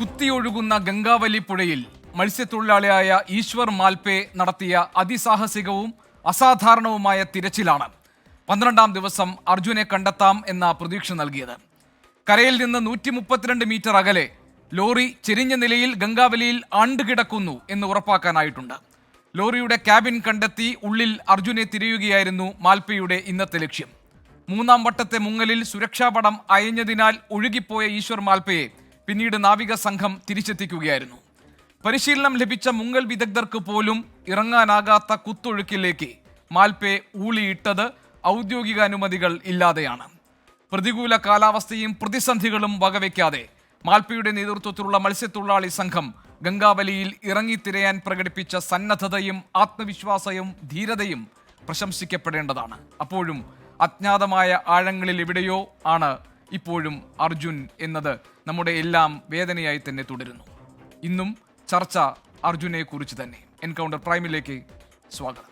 കുത്തിയൊഴുകുന്ന ഗംഗാവലി പുഴയിൽ മത്സ്യത്തൊഴിലാളിയായ ഈശ്വർ മാൽപേ നടത്തിയ അതിസാഹസികവും അസാധാരണവുമായ തിരച്ചിലാണ് 12ാം ദിവസം അർജുനെ കണ്ടെത്താം എന്ന പ്രതീക്ഷ നൽകിയത്. കരയിൽ നിന്ന് 132 മീറ്റർ അകലെ ലോറി ചെരിഞ്ഞ നിലയിൽ ഗംഗാവലിയിൽ ആണ്ടുകിടക്കുന്നു എന്ന് ഉറപ്പാക്കാനായിട്ടുണ്ട്. ലോറിയുടെ ക്യാബിൻ കണ്ടെത്തി ഉള്ളിൽ അർജുനെ തിരയുകയായിരുന്നു മാൽപേയുടെ ഇന്നത്തെ ലക്ഷ്യം. 3ാം വട്ടത്തെ മുങ്ങലിൽ സുരക്ഷാപടം അയഞ്ഞതിനാൽ ഒഴുകിപ്പോയ ഈശ്വർ മാൽപേയെ പിന്നീട് നാവിക സംഘം തിരിച്ചെത്തിക്കുകയായിരുന്നു. പരിശീലനം ലഭിച്ച മുങ്ങൽ വിദഗ്ധർക്ക് പോലും ഇറങ്ങാനാകാത്ത കുത്തൊഴുക്കിലേക്ക് മാൽപേ ഊളിയിട്ടത് ഔദ്യോഗിക അനുമതികൾ ഇല്ലാതെയാണ്. പ്രതികൂല കാലാവസ്ഥയും പ്രതിസന്ധികളും വകവയ്ക്കാതെ മാൽപേയുടെ നേതൃത്വത്തിലുള്ള മത്സ്യത്തൊഴിലാളി സംഘം ഗംഗാവലിയിൽ ഇറങ്ങിത്തിരയാൻ പ്രകടിപ്പിച്ച സന്നദ്ധതയും ആത്മവിശ്വാസവും ധീരതയും പ്രശംസിക്കപ്പെടേണ്ടതാണ്. അപ്പോഴും അജ്ഞാതമായ ആഴങ്ങളിൽ എവിടെയോ ആണ് ഇപ്പോഴും അർജുൻ എന്നത് നമ്മുടെ എല്ലാം വേദനയായി തന്നെ തുടരുന്നു. ഇന്നും ചർച്ച അർജുനെ കുറിച്ച് തന്നെ. എൻകൗണ്ടർ പ്രൈമിലേക്ക് സ്വാഗതം.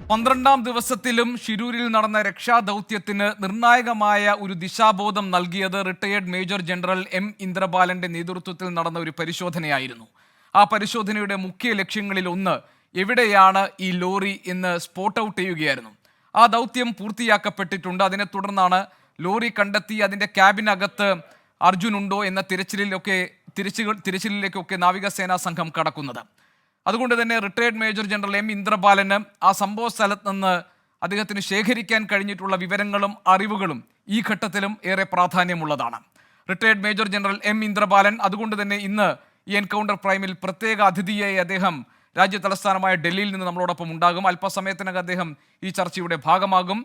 പന്ത്രണ്ടാം ദിവസത്തിലും ഷിരൂരിൽ നടന്ന രക്ഷാദൗത്യത്തിന് നിർണായകമായ ഒരു ദിശാബോധം നൽകിയത് റിട്ടയേർഡ് മേജർ ജനറൽ എം ഇന്ദ്രബാലന്റെ നേതൃത്വത്തിൽ നടന്ന ഒരു പരിശോധനയായിരുന്നു. ആ പരിശോധനയുടെ മുഖ്യ ലക്ഷ്യങ്ങളിൽ ഒന്ന് എവിടെയാണ് ഈ ലോറി എന്ന് സ്പോട്ട് ഔട്ട് ചെയ്യുകയായിരുന്നു. ആ ദൗത്യം പൂർത്തിയാക്കപ്പെട്ടിട്ടുണ്ട്. അതിനെ തുടർന്നാണ് ലോറി കണ്ടെത്തി അതിൻ്റെ ക്യാബിനകത്ത് അർജുൻ ഉണ്ടോ എന്ന തിരച്ചിലിലേക്കൊക്കെ നാവികസേനാ സംഘം കടക്കുന്നത്. അതുകൊണ്ട് തന്നെ റിട്ടയേർഡ് മേജർ ജനറൽ എം ഇന്ദ്രബാലന് ആ സംഭവ സ്ഥലത്ത് നിന്ന് അദ്ദേഹത്തിന് ശേഖരിക്കാൻ കഴിഞ്ഞിട്ടുള്ള വിവരങ്ങളും അറിവുകളും ഈ ഘട്ടത്തിലും ഏറെ പ്രാധാന്യമുള്ളതാണ്. Retired major general M Indrabalan അതുകൊണ്ട് തന്നെ ഇന്ന് ഈ എൻകൗണ്ടർ പ്രൈമിൽ പ്രത്യേക അതിഥിയായി അദ്ദേഹം രാജ്യ തലസ്ഥാനമായ ഡൽഹിയിൽ നിന്ന് നമ്മളോടൊപ്പം ഉണ്ടാകും. അല്പസമയത്തിനകം അദ്ദേഹം ഈ ചർച്ചയുടെ ഭാഗമാകും.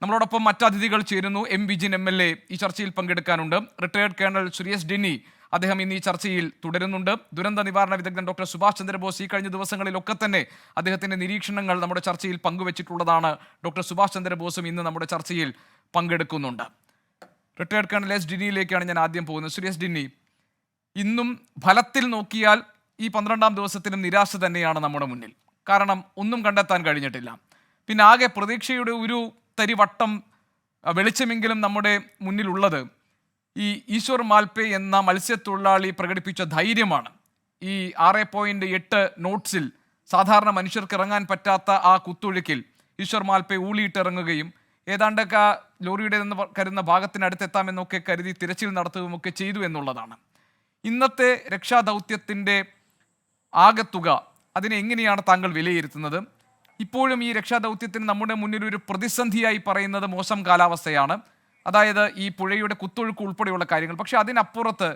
നമ്മളോടൊപ്പം മറ്റതിഥികൾ ചേരുന്നു. എം വിജിൻ MLA ഈ ചർച്ചയിൽ പങ്കെടുക്കാനുണ്ട്. റിട്ടയേർഡ് കേണൽ സുരേഷ് ഡിന്നി അദ്ദേഹം ഇന്ന് ഈ ചർച്ചയിൽ തുടരുന്നുണ്ട്. ദുരന്ത നിവാരണ വിദഗ്ധൻ ഡോക്ടർ സുഭാഷ് ചന്ദ്രബോസ് ഈ കഴിഞ്ഞ ദിവസങ്ങളിലൊക്കെ തന്നെ അദ്ദേഹത്തിൻ്റെ നിരീക്ഷണങ്ങൾ നമ്മുടെ ചർച്ചയിൽ പങ്കുവച്ചിട്ടുള്ളതാണ്. ഡോക്ടർ സുഭാഷ് ചന്ദ്രബോസും ഇന്ന് നമ്മുടെ ചർച്ചയിൽ പങ്കെടുക്കുന്നുണ്ട്. റിട്ടയേർഡ് കേണൽ എസ് ഡിന്നിയിലേക്കാണ് ഞാൻ ആദ്യം പോകുന്നത്. സുരേഷ് ഡിന്നി, ഇന്നും ഫലത്തിൽ നോക്കിയാൽ ഈ 12ാം ദിവസത്തിനും നിരാശ തന്നെയാണ് നമ്മുടെ മുന്നിൽ. കാരണം ഒന്നും കണ്ടെത്താൻ കഴിഞ്ഞിട്ടില്ല. പിന്നെ ആകെ പ്രതീക്ഷയുടെ ഒരു തരി വട്ടം വെളിച്ചമെങ്കിലും നമ്മുടെ മുന്നിലുള്ളത് ഈ ഈശ്വർ മാൽപേ എന്ന മത്സ്യത്തൊഴിലാളി പ്രകടിപ്പിച്ച ധൈര്യമാണ്. ഈ 6.8 നോട്ട്സിൽ സാധാരണ മനുഷ്യർക്ക് ഇറങ്ങാൻ പറ്റാത്ത ആ കുത്തൊഴുക്കിൽ ഈശ്വർ മാൽപേ ഊളിയിട്ടിറങ്ങുകയും ഏതാണ്ടൊക്കെ ലോറിയുടെ നിന്ന് കരുതുന്ന ഭാഗത്തിനടുത്തെത്താമെന്നൊക്കെ കരുതി തിരച്ചിൽ നടത്തുകയുമൊക്കെ ചെയ്തു എന്നുള്ളതാണ്. ഇന്നത്തെ രക്ഷാദൗത്യത്തിൻ്റെ ആകെത്തുക അതിനെ എങ്ങനെയാണ് താങ്കൾ വിലയിരുത്തുന്നത്? ഇപ്പോഴും ഈ രക്ഷാദൗത്യത്തിന് നമ്മുടെ മുന്നിൽ ഒരു പ്രതിസന്ധിയായി പറയുന്നത് മോശം കാലാവസ്ഥയാണ്. അതായത് ഈ പുഴയുടെ കുത്തൊഴുക്ക് ഉൾപ്പെടെയുള്ള കാര്യങ്ങൾ. പക്ഷെ അതിനപ്പുറത്ത്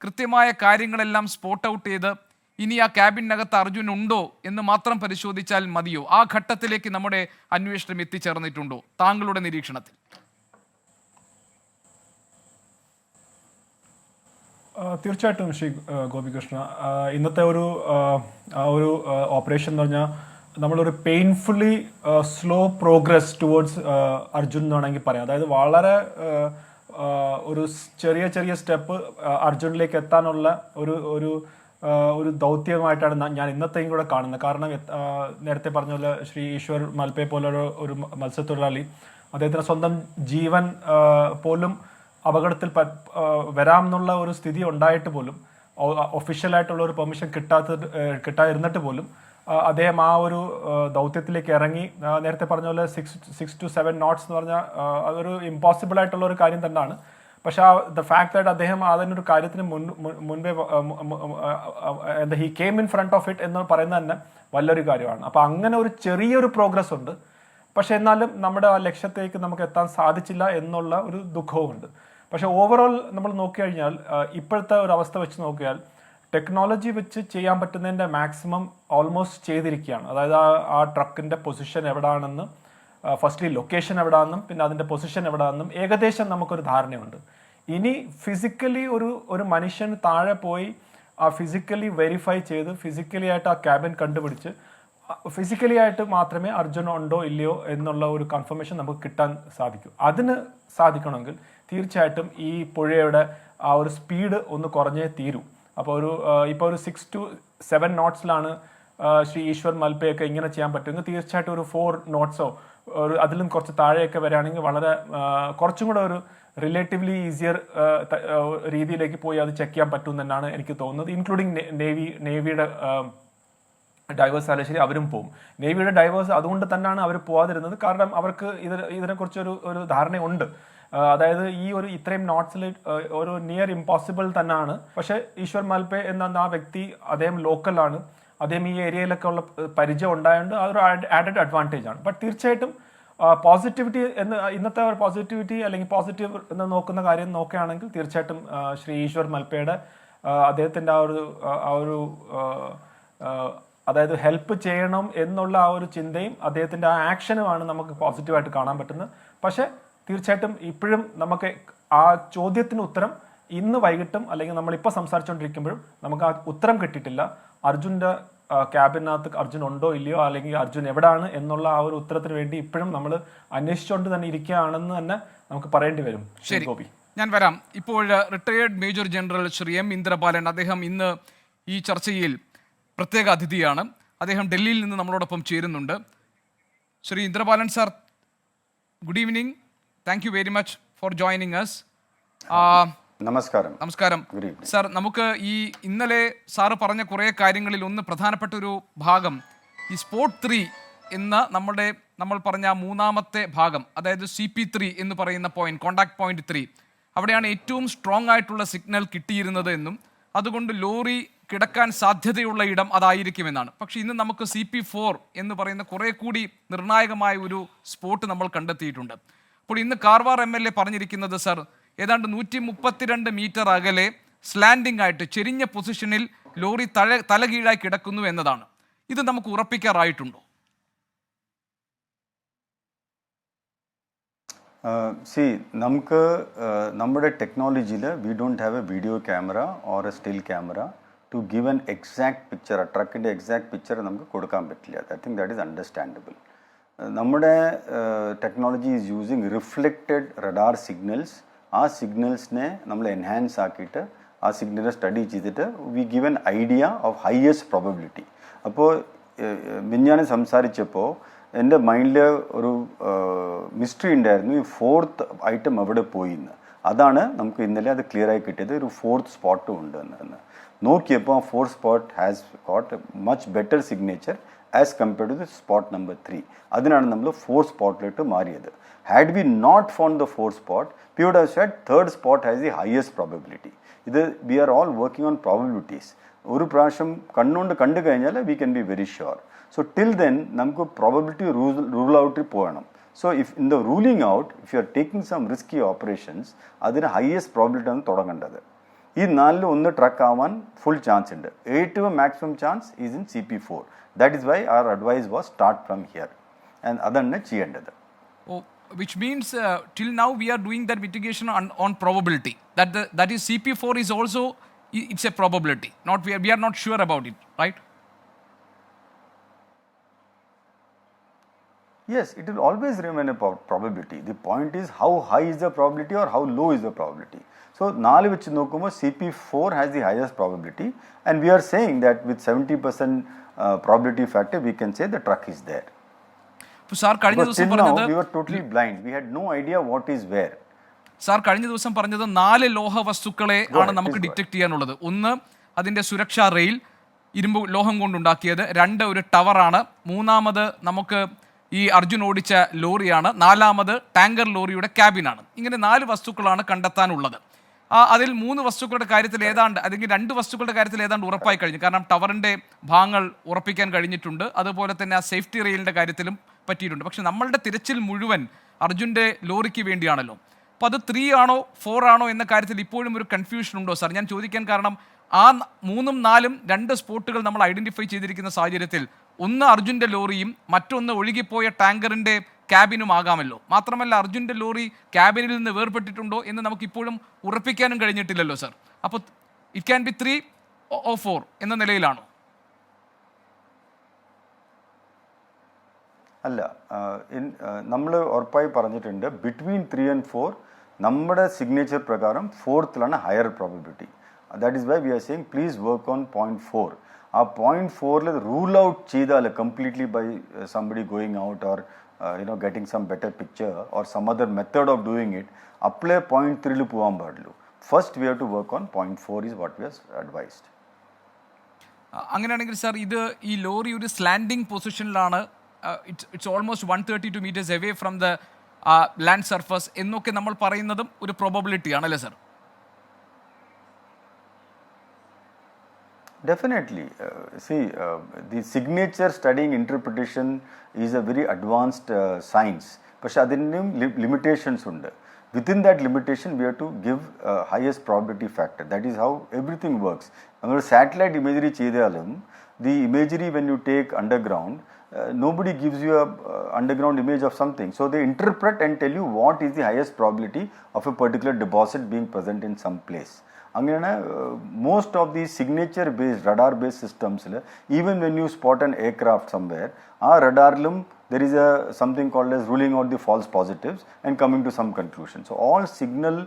കൃത്യമായ കാര്യങ്ങളെല്ലാം സ്പോട്ട് ഔട്ട് ചെയ്ത് ഇനി ആ ക്യാബിനകത്ത് അർജുൻ ഉണ്ടോ എന്ന് മാത്രം പരിശോധിച്ചാൽ മതിയോ? ആ ഘട്ടത്തിലേക്ക് നമ്മുടെ അന്വേഷണം എത്തിച്ചേർന്നിട്ടുണ്ടോ താങ്കളുടെ നിരീക്ഷണത്തിൽ? തീർച്ചയായിട്ടും ശ്രീ ഗോപികൃഷ്ണ, ഇന്നത്തെ ഒരു ഓപ്പറേഷൻ എന്ന് പറഞ്ഞാൽ നമ്മളൊരു painfully slow progress towards Arjun എന്ന് വേണമെങ്കിൽ പറയാം. അതായത് വളരെ ഒരു ചെറിയ ചെറിയ സ്റ്റെപ്പ് അർജുനിലേക്ക് എത്താനുള്ള ഒരു ദൗത്യമായിട്ടാണ് ഞാൻ ഇന്നത്തെയും കൂടെ കാണുന്നത്. കാരണം നേരത്തെ പറഞ്ഞ പോലെ ശ്രീ ഈശ്വർ മാൽപേ പോലുള്ള ഒരു മത്സ്യത്തൊഴിലാളി അദ്ദേഹത്തിന് സ്വന്തം ജീവൻ പോലും അപകടത്തിൽ വരാം എന്നുള്ള ഒരു സ്ഥിതി ഉണ്ടായിട്ട് പോലും, ഒഫീഷ്യലായിട്ടുള്ള ഒരു പെർമിഷൻ കിട്ടാതിരുന്നിട്ട് പോലും അദ്ദേഹം ആ ഒരു ദൗത്യത്തിലേക്ക് ഇറങ്ങി. നേരത്തെ പറഞ്ഞ പോലെ 6 to 7 knots എന്ന് പറഞ്ഞാൽ അതൊരു ഇമ്പോസിബിൾ ആയിട്ടുള്ള ഒരു കാര്യം തന്നെയാണ്. പക്ഷെ ദ ഫാക്ട് ദാറ്റ് അദ്ദേഹം അതിനൊരു കാര്യത്തിന് മുൻപേ he came in front of it എന്ന് പറയുന്നത് തന്നെ വലിയൊരു കാര്യമാണ്. അപ്പോൾ അങ്ങനെ ഒരു ചെറിയൊരു പ്രോഗ്രസ് ഉണ്ട്. പക്ഷെ എന്നാലും നമ്മുടെ ആ ലക്ഷ്യത്തേക്ക് നമുക്ക് എത്താൻ സാധിച്ചില്ല എന്നുള്ള ഒരു ദുഃഖവുമുണ്ട്. പക്ഷെ ഓവറോൾ നമ്മൾ നോക്കിക്കഴിഞ്ഞാൽ ഇപ്പോഴത്തെ ഒരു അവസ്ഥ വെച്ച് നോക്കിയാൽ ടെക്നോളജി വെച്ച് ചെയ്യാൻ പറ്റുന്നതിൻ്റെ മാക്സിമം ഓൾമോസ്റ്റ് ചെയ്തിരിക്കുകയാണ്. അതായത് ആ ട്രക്കിൻ്റെ പൊസിഷൻ എവിടെയാണെന്ന്, ഫസ്റ്റ്ലി ലൊക്കേഷൻ എവിടെയാണെന്നും പിന്നെ അതിൻ്റെ പൊസിഷൻ എവിടെയാണെന്നും ഏകദേശം നമുക്കൊരു ധാരണയുണ്ട്. ഇനി ഫിസിക്കലി ഒരു മനുഷ്യൻ താഴെ പോയി ആ ഫിസിക്കലി വെരിഫൈ ചെയ്ത് ഫിസിക്കലി ആയിട്ട് ആ ക്യാബിൻ കണ്ടുപിടിച്ച് ഫിസിക്കലി ആയിട്ട് മാത്രമേ അർജുൻ ഉണ്ടോ ഇല്ലയോ എന്നുള്ള ഒരു കൺഫർമേഷൻ നമുക്ക് കിട്ടാൻ സാധിക്കൂ. അതിന് സാധിക്കണമെങ്കിൽ തീർച്ചയായിട്ടും ഈ പുഴയുടെ ആ ഒരു സ്പീഡ് ഒന്ന് കുറഞ്ഞേ തീരൂ. അപ്പോൾ ഇപ്പോൾ ഒരു 6 to 7 knotsലാണ് ശ്രീ ഈശ്വർ മൽപയൊക്കെ ഇങ്ങനെ ചെയ്യാൻ പറ്റുമെങ്കിൽ തീർച്ചയായിട്ടും ഒരു 4 knots ഒരു അതിലും കുറച്ച് താഴെയൊക്കെ വരികയാണെങ്കിൽ വളരെ കുറച്ചും കൂടെ ഒരു റിലേറ്റീവ്ലി ഈസിയർ രീതിയിലേക്ക് പോയി അത് ചെക്ക് ചെയ്യാൻ പറ്റും എന്നാണ് എനിക്ക് തോന്നുന്നത്. ഇൻക്ലൂഡിങ് നേവിയുടെ ഡൈവേഴ്സ് ആയാലും ശരി അവരും പോകും. നേവിയുടെ ഡൈവേഴ്സ് അതുകൊണ്ട് തന്നെയാണ് അവർ പോകാതിരുന്നത്. കാരണം അവർക്ക് ഇതിനെക്കുറിച്ച് ഒരു ധാരണയുണ്ട്. അതായത് ഈ ഇത്രയും നോട്ട്സിൽ ഒരു നിയർ ഇമ്പോസിബിൾ തന്നെയാണ്. പക്ഷേ ഈശ്വർ മൽപെ എന്ന ആ വ്യക്തി അദ്ദേഹം ലോക്കലാണ്, അദ്ദേഹം ഈ ഏരിയയിലൊക്കെ ഉള്ള പരിചയം ഉണ്ടായതുകൊണ്ട് അതൊരു ആഡഡ് അഡ്വാൻറ്റേജ് ആണ്. ബട്ട് തീർച്ചയായിട്ടും പോസിറ്റിവിറ്റി ഇന്നത്തെ പോസിറ്റിവിറ്റി അല്ലെങ്കിൽ പോസിറ്റീവ് എന്ന് നോക്കുന്ന കാര്യം നോക്കുകയാണെങ്കിൽ തീർച്ചയായിട്ടും ശ്രീ ഈശ്വർ മൽപയുടെ അദ്ദേഹത്തിൻ്റെ ആ ഒരു അതായത് ഹെൽപ്പ് ചെയ്യണം എന്നുള്ള ആ ഒരു ചിന്തയും അദ്ദേഹത്തിൻ്റെ ആ ആക്ഷനുമാണ് നമുക്ക് പോസിറ്റീവായിട്ട് കാണാൻ പറ്റുന്നത്. പക്ഷേ തീർച്ചയായിട്ടും ഇപ്പോഴും നമുക്ക് ആ ചോദ്യത്തിന് ഉത്തരം ഇന്ന് വൈകിട്ടും അല്ലെങ്കിൽ നമ്മളിപ്പോൾ സംസാരിച്ചുകൊണ്ടിരിക്കുമ്പോഴും നമുക്ക് ആ ഉത്തരം കിട്ടിയിട്ടില്ല. അർജുൻ്റെ ക്യാബിനകത്ത് അർജുൻ ഉണ്ടോ ഇല്ലയോ അല്ലെങ്കിൽ അർജുൻ എവിടെയാണ് എന്നുള്ള ആ ഒരു ഉത്തരത്തിന് വേണ്ടി ഇപ്പോഴും നമ്മൾ അന്വേഷിച്ചുകൊണ്ട് തന്നെ ഇരിക്കുകയാണെന്ന് തന്നെ നമുക്ക് പറയേണ്ടി വരും. ശരി ഗോപി, ഞാൻ വരാം. ഇപ്പോൾ retired major general Shri M Indrapalan, അദ്ദേഹം ഇന്ന് ഈ ചർച്ചയിൽ പ്രത്യേക അതിഥിയാണ്. അദ്ദേഹം ഡൽഹിയിൽ നിന്ന് നമ്മളോടൊപ്പം ചേരുന്നുണ്ട്. Shri Indrapalan sir, good evening. Thank you very much for joining us. നമസ്കാരം. നമസ്കാരം സാർ. നമുക്ക് ഈ ഇന്നലെ സാറ് പറഞ്ഞ കുറേ കാര്യങ്ങളിൽ ഒന്ന് പ്രധാനപ്പെട്ട ഒരു ഭാഗം ഈ സ്പോട്ട് 3 എന്ന നമ്മൾ പറഞ്ഞ മൂന്നാമത്തെ ഭാഗം, അതായത് CP3 എന്ന് പറയുന്ന പോയിന്റ്, കോണ്ടാക്ട് പോയിന്റ് 3, അവിടെയാണ് ഏറ്റവും സ്ട്രോങ് ആയിട്ടുള്ള സിഗ്നൽ കിട്ടിയിരുന്നത് എന്നും അതുകൊണ്ട് ലോറി കിടക്കാൻ സാധ്യതയുള്ള ഇടം അതായിരിക്കുമെന്നാണ്. പക്ഷേ ഇന്ന് നമുക്ക് CP4 എന്ന് പറയുന്ന കുറേ കൂടി നിർണായകമായ ഒരു സ്പോട്ട് നമ്മൾ കണ്ടെത്തിയിട്ടുണ്ട്. അപ്പോൾ ഇന്ന് കാർവാർ MLA പറഞ്ഞിരിക്കുന്നത് സർ, ഏതാണ്ട് 132 മീറ്റർ അകലെ സ്ലാൻഡിംഗ് ആയിട്ട് ചെരിഞ്ഞ പൊസിഷനിൽ ലോറി തലകീഴായി കിടക്കുന്നു എന്നതാണ്. ഇത് നമുക്ക് ഉറപ്പിക്കാറായിട്ടുണ്ടോ? നമുക്ക് നമ്മുടെ ടെക്നോളജിയിൽ we don't have a video camera or a still camera to give an exact picture, ട്രക്കിൻ്റെ എക്സാക്ട് പിക്ചർ നമുക്ക് കൊടുക്കാൻ പറ്റില്ല. I think that is understandable. നമ്മുടെ technology is using reflected radar signals. ആ സിഗ്നൽസിനെ നമ്മൾ എൻഹാൻസ് ആക്കിയിട്ട് ആ സിഗ്നലിനെ സ്റ്റഡി ചെയ്തിട്ട് we give an idea of highest probability. അപ്പോൾ മിഞ്ഞാന്ന് സംസാരിച്ചപ്പോൾ എൻ്റെ മൈൻഡിൽ ഒരു മിസ്റ്ററി ഉണ്ടായിരുന്നു, ഈ 4th ഐറ്റം എവിടെ പോയി എന്ന്. അതാണ് നമുക്ക് ഇന്നലെ അത് ക്ലിയറായി കിട്ടിയത്. ഒരു 4th സ്പോട്ടും ഉണ്ട് എന്ന് നോക്കിയപ്പോൾ ആ 4th spot has got much better signature as compared to the spot number 3. അതിനാണ് നമ്മൾ 4th സ്പോട്ടിലോട്ട് മാറിയത്. Had we not found the 4th spot, we would have said 3rd spot has the highest probability. We are all working on probabilities. ഒരു പ്രാവശ്യം കണ്ണുകൊണ്ട് കണ്ടു കഴിഞ്ഞാൽ we can be very sure. So till then നമുക്ക് probability rule out പോകണം. So if in the ruling out, if you are taking some risky operations, അതിന് highest probability ആണ് തുടങ്ങേണ്ടത്. ഈ 4ൽ ഒന്ന് ട്രക്ക് ആവാൻ ഫുൾ ചാൻസ് ഉണ്ട്. ഏറ്റവും maximum chance is in CP4. That is why our advice was start from here. And അതാണ് ചെയ്യേണ്ടത്. Which means till now we are doing that mitigation on probability. That is CP4 is also, it's a probability. We are not sure about it, right? Yes, it will always remain a probability. The point is how high is the probability or how low is the probability. So 4 വെച്ച് നോക്കുമ്പോൾ CP4 has the highest probability, and we are saying that with 70% probability factor we can say the truck is there. Sir കഴിഞ്ഞ ദിവസം പറഞ്ഞത് we were totally blind. We had no idea what is where. Sir കഴിഞ്ഞ ദിവസം പറഞ്ഞത് 4 ലോഹ വസ്തുക്കളെ ആണ് നമുക്ക് ഡിറ്റക്ട് ചെയ്യാനുള്ളത്. ഒന്ന് അതിൻ്റെ സുരക്ഷാ റെയിൽ, ഇരുമ്പ് ലോഹം കൊണ്ടുണ്ടാക്കിയത്. 2 ഒരു ടവറാണ്. 3 നമുക്ക് ഈ അർജുൻ ഓടിച്ച ലോറിയാണ്. 4 ടാങ്കർ ലോറിയുടെ ക്യാബിനാണ്. ഇങ്ങനെ 4 വസ്തുക്കളാണ് കണ്ടെത്താനുള്ളത്. അതിൽ 3 വസ്തുക്കളുടെ കാര്യത്തിൽ ഏതാണ്ട്, അല്ലെങ്കിൽ 2 വസ്തുക്കളുടെ കാര്യത്തിൽ ഏതാണ്ട് ഉറപ്പായി കഴിഞ്ഞു. കാരണം ടവറിൻ്റെ ഭാഗങ്ങൾ ഉറപ്പിക്കാൻ കഴിഞ്ഞിട്ടുണ്ട്. അതുപോലെ തന്നെ ആ സേഫ്റ്റി റെയിലിൻ്റെ കാര്യത്തിലും പറ്റിയിട്ടുണ്ട്. പക്ഷെ നമ്മളുടെ തിരച്ചിൽ മുഴുവൻ അർജുൻ്റെ ലോറിക്ക് വേണ്ടിയാണല്ലോ. അപ്പോൾ അത് 3 ആണോ 4 ആണോ എന്ന കാര്യത്തിൽ ഇപ്പോഴും ഒരു കൺഫ്യൂഷൻ ഉണ്ടോ സാർ? ഞാൻ ചോദിക്കാൻ കാരണം ആ 3ഉം 4ഉം 2 സ്പോട്ടുകൾ നമ്മൾ ഐഡൻറ്റിഫൈ ചെയ്തിരിക്കുന്ന സാഹചര്യത്തിൽ ഒന്ന് അർജുൻ്റെ ലോറിയും മറ്റൊന്ന് ഒഴുകിപ്പോയ ടാങ്കറിൻ്റെ ക്യാബിനും ആകാമല്ലോ. മാത്രമല്ല അർജുൻ്റെ ലോറി ക്യാബിനിൽ നിന്ന് വേർപെട്ടിട്ടുണ്ടോ എന്ന് നമുക്ക് ഇപ്പോഴും ഉറപ്പിക്കാനും കഴിഞ്ഞിട്ടില്ലല്ലോ സാർ. അപ്പോൾ ഇറ്റ് ക്യാൻ ബി 3 4 എന്ന നിലയിലാണോ? അല്ല, നമ്മൾ ഉറപ്പായി പറഞ്ഞിട്ടുണ്ട് ബിറ്റ്വീൻ 3 and 4 നമ്മുടെ സിഗ്നേച്ചർ പ്രകാരം 4th higher probability. That is why we are saying please work on 0.4. ആ 0.4 റൂൾ ഔട്ട് ചെയ്താൽ completely by somebody going out or getting some better picture or some other method of doing it, apply 0.3 പോകാൻ പാടുള്ളൂ. First we have to work on 0.4 is what we have advised. അങ്ങനെയാണെങ്കിൽ sir, ഇത് ഈ lorry ഒരു slanting പൊസിഷനിലാണ്, it's almost 132 meters away from the land surface എന്നൊക്കെ നമ്മൾ പറയുന്നതും ഒരു പ്രോബബിലിറ്റി ആണല്ലേ sir? Definitely. The signature studying interpretation is a very advanced science. പക്ഷെ അതിനും limitations ഉണ്ട്. Within that limitation, we have to give highest probability factor. That is how everything works. നമ്മൾ satellite imagery ചെയ്താലും the imagery when you take underground, nobody gives you a underground image of something. So they interpret and tell you what is the highest probability of a particular deposit being present in some place. അങ്ങനെയാണ് most of the signature based radar based സിസ്റ്റംസിൽ even when you spot an aircraft somewhere, ആ റഡാറിലും there is a something called as ruling out the false positives and coming to some conclusion. So all signal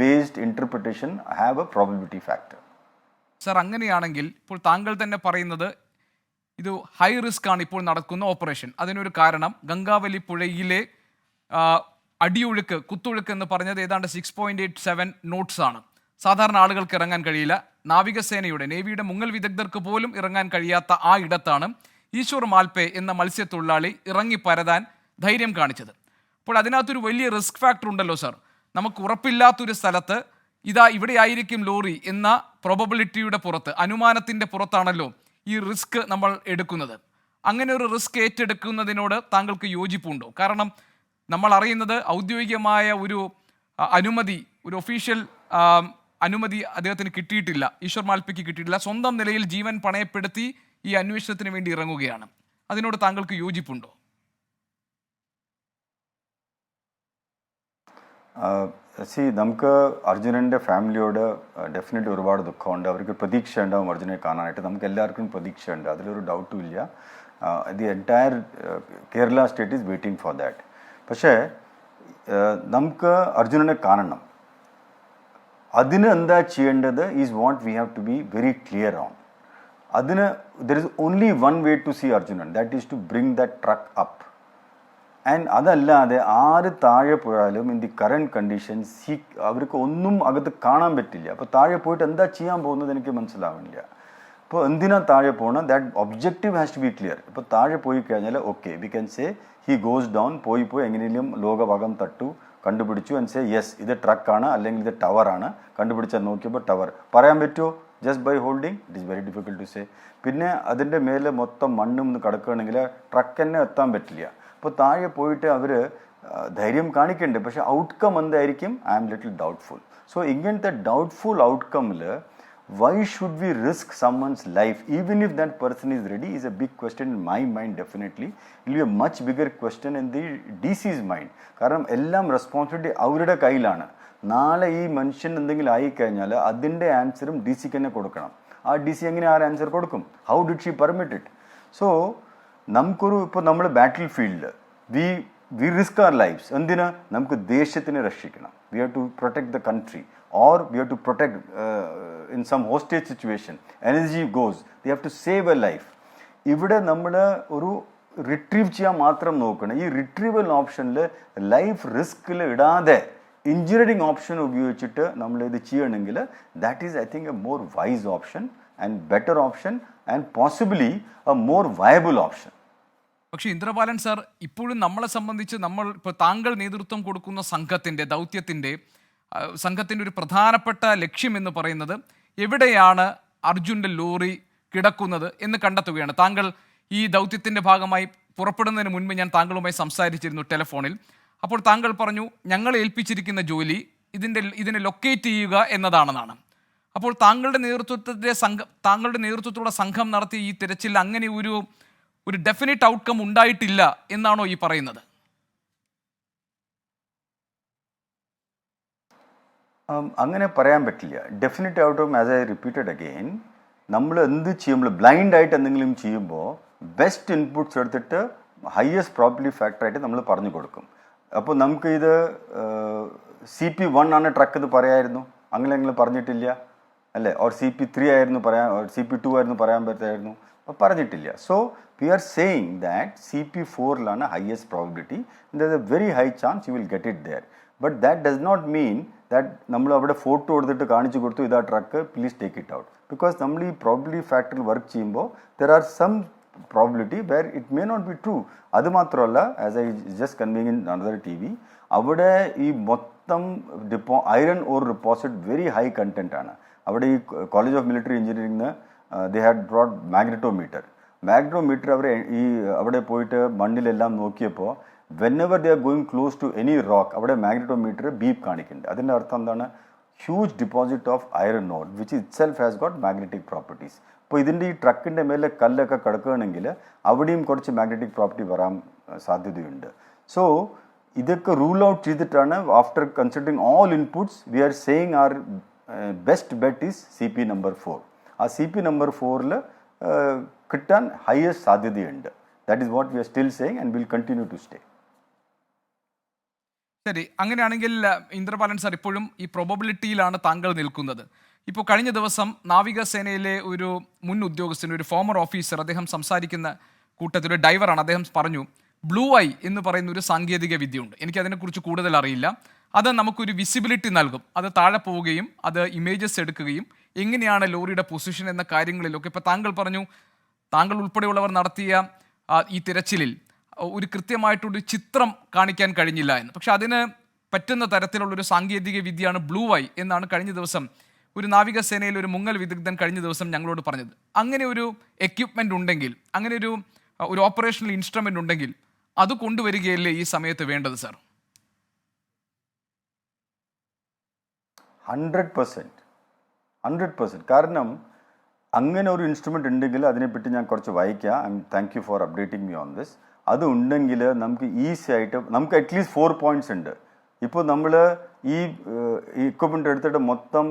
based interpretation have a probability factor. Sir, അങ്ങനെയാണെങ്കിൽ ഇപ്പോൾ താങ്കൾ തന്നെ പറയുന്നത് ഇത് high risk ആണ് ഇപ്പോൾ നടക്കുന്ന ഓപ്പറേഷൻ. അതിനൊരു കാരണം ഗംഗാവലി പുഴയിലെ അടിയൊഴുക്ക്, കുത്തൊഴുക്ക് എന്ന് പറഞ്ഞത് ഏതാണ്ട് 6.87 knots ആണ്. സാധാരണ ആളുകൾക്ക് ഇറങ്ങാൻ കഴിയില്ല. നാവികസേനയുടെ, നേവിയുടെ മുങ്ങൽ വിദഗ്ധർക്ക് പോലും ഇറങ്ങാൻ കഴിയാത്ത ആ ഇടത്താണ് ഈശ്വർ മാൽപേ എന്ന മത്സ്യത്തൊഴിലാളി ഇറങ്ങി പരതാൻ ധൈര്യം കാണിച്ചത്. അപ്പോൾ അതിനകത്തൊരു വലിയ റിസ്ക് ഫാക്ടർ ഉണ്ടല്ലോ സാർ. നമുക്ക് ഉറപ്പില്ലാത്തൊരു സ്ഥലത്ത് ഇതാ ഇവിടെ ആയിരിക്കും ലോറി എന്ന പ്രോബബിലിറ്റിയുടെ പുറത്ത്, അനുമാനത്തിൻ്റെ പുറത്താണല്ലോ ഈ റിസ്ക് നമ്മൾ എടുക്കുന്നത്. അങ്ങനെ ഒരു റിസ്ക് ഏറ്റെടുക്കുന്നതിനോട് താങ്കൾക്ക് യോജിപ്പുണ്ടോ? കാരണം നമ്മൾ അറിയുന്നത് ഔദ്യോഗികമായ ഒരു അനുമതി, ഒരു ഒഫീഷ്യൽ അനുമതി അദ്ദേഹത്തിന് കിട്ടിയിട്ടില്ല, ഈശ്വർ മാൽപ്പയ്ക്ക് കിട്ടിയിട്ടില്ല. സ്വന്തം നിലയിൽ ജീവൻ പണയപ്പെടുത്തി ഈ അന്വേഷണത്തിന് വേണ്ടി ഇറങ്ങുകയാണ്. അതിനോട് താങ്കൾക്ക് യോജിപ്പുണ്ടോ? നമുക്ക് അർജുനൻ്റെ ഫാമിലിയോട് ഡെഫിനറ്റ്ലി ഒരുപാട് ദുഃഖമുണ്ട്. അവർക്ക് പ്രതീക്ഷ ഉണ്ടാവും അർജുനെ കാണാനായിട്ട്. നമുക്ക് എല്ലാവർക്കും പ്രതീക്ഷയുണ്ട്, അതിലൊരു ഡൗട്ടും ഇല്ല. The entire Kerala state is waiting for that. പക്ഷേ നമുക്ക് അർജുനനെ കാണണം. അതിന് എന്താ ചെയ്യേണ്ടത് is what we have to be very clear on. അതിന് there is only one way to see Arjunan, that is to bring the truck up. And അതല്ലാതെ ആര് താഴെ പോയാലും ഇൻ ദി കറണ്ട് കണ്ടീഷൻസ് അവർക്ക് ഒന്നും അകത്ത് കാണാൻ പറ്റില്ല. അപ്പോൾ താഴെ പോയിട്ട് എന്താ ചെയ്യാൻ പോകുന്നത് എനിക്ക് മനസ്സിലാവില്ല. അപ്പോൾ എന്തിനാ താഴെ പോകണം, that objective has to be clear. ഇപ്പോൾ താഴെ പോയി കഴിഞ്ഞാൽ okay, we can say he goes down, പോയി എങ്ങനെയും ലോകഭാഗം തട്ടു കണ്ടുപിടിച്ചു ആൻഡ് സേ യെസ് ഇത് ട്രക്കാണ് അല്ലെങ്കിൽ ഇത് ടവറാണ്, കണ്ടുപിടിച്ചാൽ നോക്കിയപ്പോൾ ടവർ പറയാൻ പറ്റുമോ just by holding? It is very difficult to say. പിന്നെ അതിൻ്റെ മേലെ മൊത്തം മണ്ണും കിടക്കുകയാണെങ്കിൽ ട്രക്ക് തന്നെ എത്താൻ പറ്റില്ല. അപ്പോൾ താഴെ പോയിട്ട് അവർ ധൈര്യം കാണിക്കണ്ടേ, പക്ഷേ ഔട്ട്കം എന്തായിരിക്കും? I am little doubtful. So ഇങ്ങനത്തെ ഡൗട്ട്ഫുൾ ഔട്ട്കമ്മിൽ why should we risk someone's life even if that person is ready is a big question in my mind. Definitely it will be a much bigger question in the DC's mind. കാരണം എല്ലാം responsibility അവരുടെ കയ്യിലാണ്. നാളെ ഈ മനുഷ്യൻ എന്തെങ്കിലും ആയിക്കഴിഞ്ഞാൽ അതിൻ്റെ ആൻസറും ഡി സിക്ക് തന്നെ കൊടുക്കണം. ആ ഡി സി എങ്ങനെ ആ ആൻസർ കൊടുക്കും? How did she permit it? So നമുക്കൊരു ഇപ്പോൾ നമ്മൾ ബാറ്റിൽ ഫീൽഡിൽ വി റിസ്ക് അവർ ലൈഫ്സ്. എന്തിനാ? നമുക്ക് ദേശത്തിനെ രക്ഷിക്കണം. We have to protect the country or we have to protect in some hostage situation. Energy goes, they have to save a life. ഇവിടെ നമ്മൾ ഒരു റിട്രീവ് ചെയ്യാൻ മാത്രം നോക്കണം. ഈ റിട്രീവൽ ഓപ്ഷനിൽ ലൈഫ് റിസ്കിൽ ഇടാതെ എഞ്ചിനീയറിംഗ് ഓപ്ഷൻ ഉപയോഗിച്ചിട്ട് നമ്മൾ ഇത് ചെയ്യണമെങ്കിൽ that is I think A more vice option and better option and possibly A more viable option. പക്ഷേ ഇന്ദ്രപാലൻ സാർ, ഇപ്പോഴും നമ്മളെ സംബന്ധിച്ച് ഇപ്പോൾ താങ്കൾ നേതൃത്വം കൊടുക്കുന്ന സംഘത്തിൻ്റെ ഒരു പ്രധാനപ്പെട്ട ലക്ഷ്യം എന്ന് പറയുന്നത് എവിടെയാണ് അർജുൻ്റെ ലോറി കിടക്കുന്നത് എന്ന് കണ്ടെത്തുകയാണ്. താങ്കൾ ഈ ദൗത്യത്തിൻ്റെ ഭാഗമായി പുറപ്പെടുന്നതിന് മുൻപ് ഞാൻ താങ്കളുമായി സംസാരിച്ചിരുന്നു ടെലിഫോണിൽ. അപ്പോൾ താങ്കൾ പറഞ്ഞു ഞങ്ങളെ ഏൽപ്പിച്ചിരിക്കുന്ന ജോലി ഇതിനെ ലൊക്കേറ്റ് ചെയ്യുക എന്നതാണെന്നാണ്. അപ്പോൾ താങ്കളുടെ നേതൃത്വത്തിലുള്ള സംഘം നടത്തിയ ഈ തിരച്ചിൽ അങ്ങനെ ഒരു ഡെഫിനിറ്റ് ഔട്ട്കം ഉണ്ടായിട്ടില്ല എന്നാണോ ഈ പറയുന്നത്? അങ്ങനെ പറയാൻ പറ്റില്ല. Definite outcome, as I repeated again, നമ്മൾ എന്ത് ചെയ്യുമ്പോൾ ബ്ലൈൻഡായിട്ട് എന്തെങ്കിലും ചെയ്യുമ്പോൾ ബെസ്റ്റ് ഇൻപുട്സ് എടുത്തിട്ട് ഹയസ്റ്റ് പ്രോബിലിറ്റി ഫാക്ടറായിട്ട് നമ്മൾ പറഞ്ഞു കൊടുക്കും. അപ്പോൾ നമുക്ക് ഇത് CP1 ആണ് ട്രക്ക് എന്ന് പറയായിരുന്നു, അങ്ങനെ നിങ്ങൾ പറഞ്ഞിട്ടില്ല അല്ലേ? ഓർ CP3 ആയിരുന്നു പറയാൻ, CP2 ആയിരുന്നു പറയാൻ പറ്റായിരുന്നു, പറഞ്ഞിട്ടില്ല. So we are saying that CP4ലാണ് highest probability, there a very high chance you will get it there. But that does not mean that നമ്മൾ അവിടെ ഫോട്ടോ എടുത്തിട്ട് കാണിച്ചു കൊടുത്തു ഇതാ truck, please take it out. Because നമ്മൾ ഈ പ്രോബിലിറ്റി ഫാക്ടറിൽ വർക്ക് ചെയ്യുമ്പോൾ there are some probability where it may not be true. അത് മാത്രമല്ല, as I just conveying in another TV, അവിടെ ഈ മൊത്തം iron or deposit very high content ആണ്. അവിടെ ഈ കോളേജ് ഓഫ് മിലിറ്ററി എഞ്ചിനീയറിംഗിന് ദേ ഹാഡ് ബ്രോഡ് മാഗ്നറ്റോമീറ്റർ അവർ ഈ അവിടെ പോയിട്ട് മണ്ണിലെല്ലാം നോക്കിയപ്പോൾ whenever they are going close to any rock അവിടെ മാഗ്നറ്റോമീറ്റർ ബീപ്പ് കാണിക്കുന്നുണ്ട്. അതിൻ്റെ അർത്ഥം എന്താണ്? Huge deposit of iron ore which itself has got magnetic properties. അപ്പോൾ ഇതിൻ്റെ ഈ ട്രക്കിൻ്റെ മേലെ കല്ലൊക്കെ കിടക്കുകയാണെങ്കിൽ അവിടെയും കുറച്ച് മാഗ്നറ്റിക് പ്രോപ്പർട്ടി വരാൻ സാധ്യതയുണ്ട്. സോ ഇതൊക്കെ റൂൾ ഔട്ട് ചെയ്തിട്ടാണ് after considering all inputs we are saying our best bet is CP number 4. ആ CP നമ്പർ 4ൽ കിട്ടാൻ ഹയസ്റ്റ് സാധ്യതയുണ്ട്. That is what we are still saying and will continue to stay. ശരി, അങ്ങനെയാണെങ്കിൽ Indrapalan sir ഇപ്പോഴും ഈ പ്രൊബബിലിറ്റിയിലാണ് താങ്കൾ നിൽക്കുന്നത്. ഇപ്പോൾ കഴിഞ്ഞ ദിവസം നാവികസേനയിലെ ഒരു മുൻ ഉദ്യോഗസ്ഥൻ, ഒരു ഫോമർ ഓഫീസർ, അദ്ദേഹം സംസാരിക്കുന്ന കൂട്ടത്തിൽ ഒരു ഡൈവറാണ്, അദ്ദേഹം പറഞ്ഞു ബ്ലൂ ഐ എന്ന് പറയുന്ന ഒരു സാങ്കേതിക വിദ്യയുണ്ട്. എനിക്കതിനെക്കുറിച്ച് കൂടുതൽ അറിയില്ല. അത് നമുക്കൊരു വിസിബിലിറ്റി നൽകും. അത് താഴെ പോവുകയും അത് ഇമേജസ് എടുക്കുകയും എങ്ങനെയാണ് ലോറിയുടെ പൊസിഷൻ എന്ന കാര്യങ്ങളിലൊക്കെ. ഇപ്പോൾ താങ്കൾ പറഞ്ഞു താങ്കൾ ഉൾപ്പെടെയുള്ളവർ നടത്തിയ ഈ തിരച്ചിലിൽ ഒരു കൃത്യമായിട്ടൊരു ചിത്രം കാണിക്കാൻ കഴിഞ്ഞില്ല എന്ന്. പക്ഷെ അതിന് പറ്റുന്ന തരത്തിലുള്ളൊരു സാങ്കേതിക വിദ്യയാണ് ബ്ലൂ ഐ എന്നാണ് കഴിഞ്ഞ ദിവസം ഒരു നാവികസേനയിൽ ഒരു മുങ്ങൽ വിദഗ്ധൻ കഴിഞ്ഞ ദിവസം ഞങ്ങളോട് പറഞ്ഞത്. അങ്ങനെ ഒരു എക്യുപ്മെൻ്റ് ഉണ്ടെങ്കിൽ, അങ്ങനെ ഒരു ഓപ്പറേഷണൽ ഇൻസ്ട്രുമെൻ്റ് ഉണ്ടെങ്കിൽ അത് കൊണ്ടുവരികയല്ലേ ഈ സമയത്ത് വേണ്ടത് സാർ? 100%. കാരണം അങ്ങനെ ഒരു ഇൻസ്ട്രുമെൻ്റ് ഉണ്ടെങ്കിൽ അതിനെപ്പറ്റി ഞാൻ കുറച്ച് വായിക്കാം. Thank you for updating me on this. അത് ഉണ്ടെങ്കിൽ നമുക്ക് ഈസി ആയിട്ട് നമുക്ക് അറ്റ്ലീസ്റ്റ് 4 പോയിന്റ്സ് ഉണ്ട്. ഇപ്പോൾ നമ്മൾ ഈ ഇക്വിപ്മെൻ്റ് എടുത്തിട്ട് മൊത്തം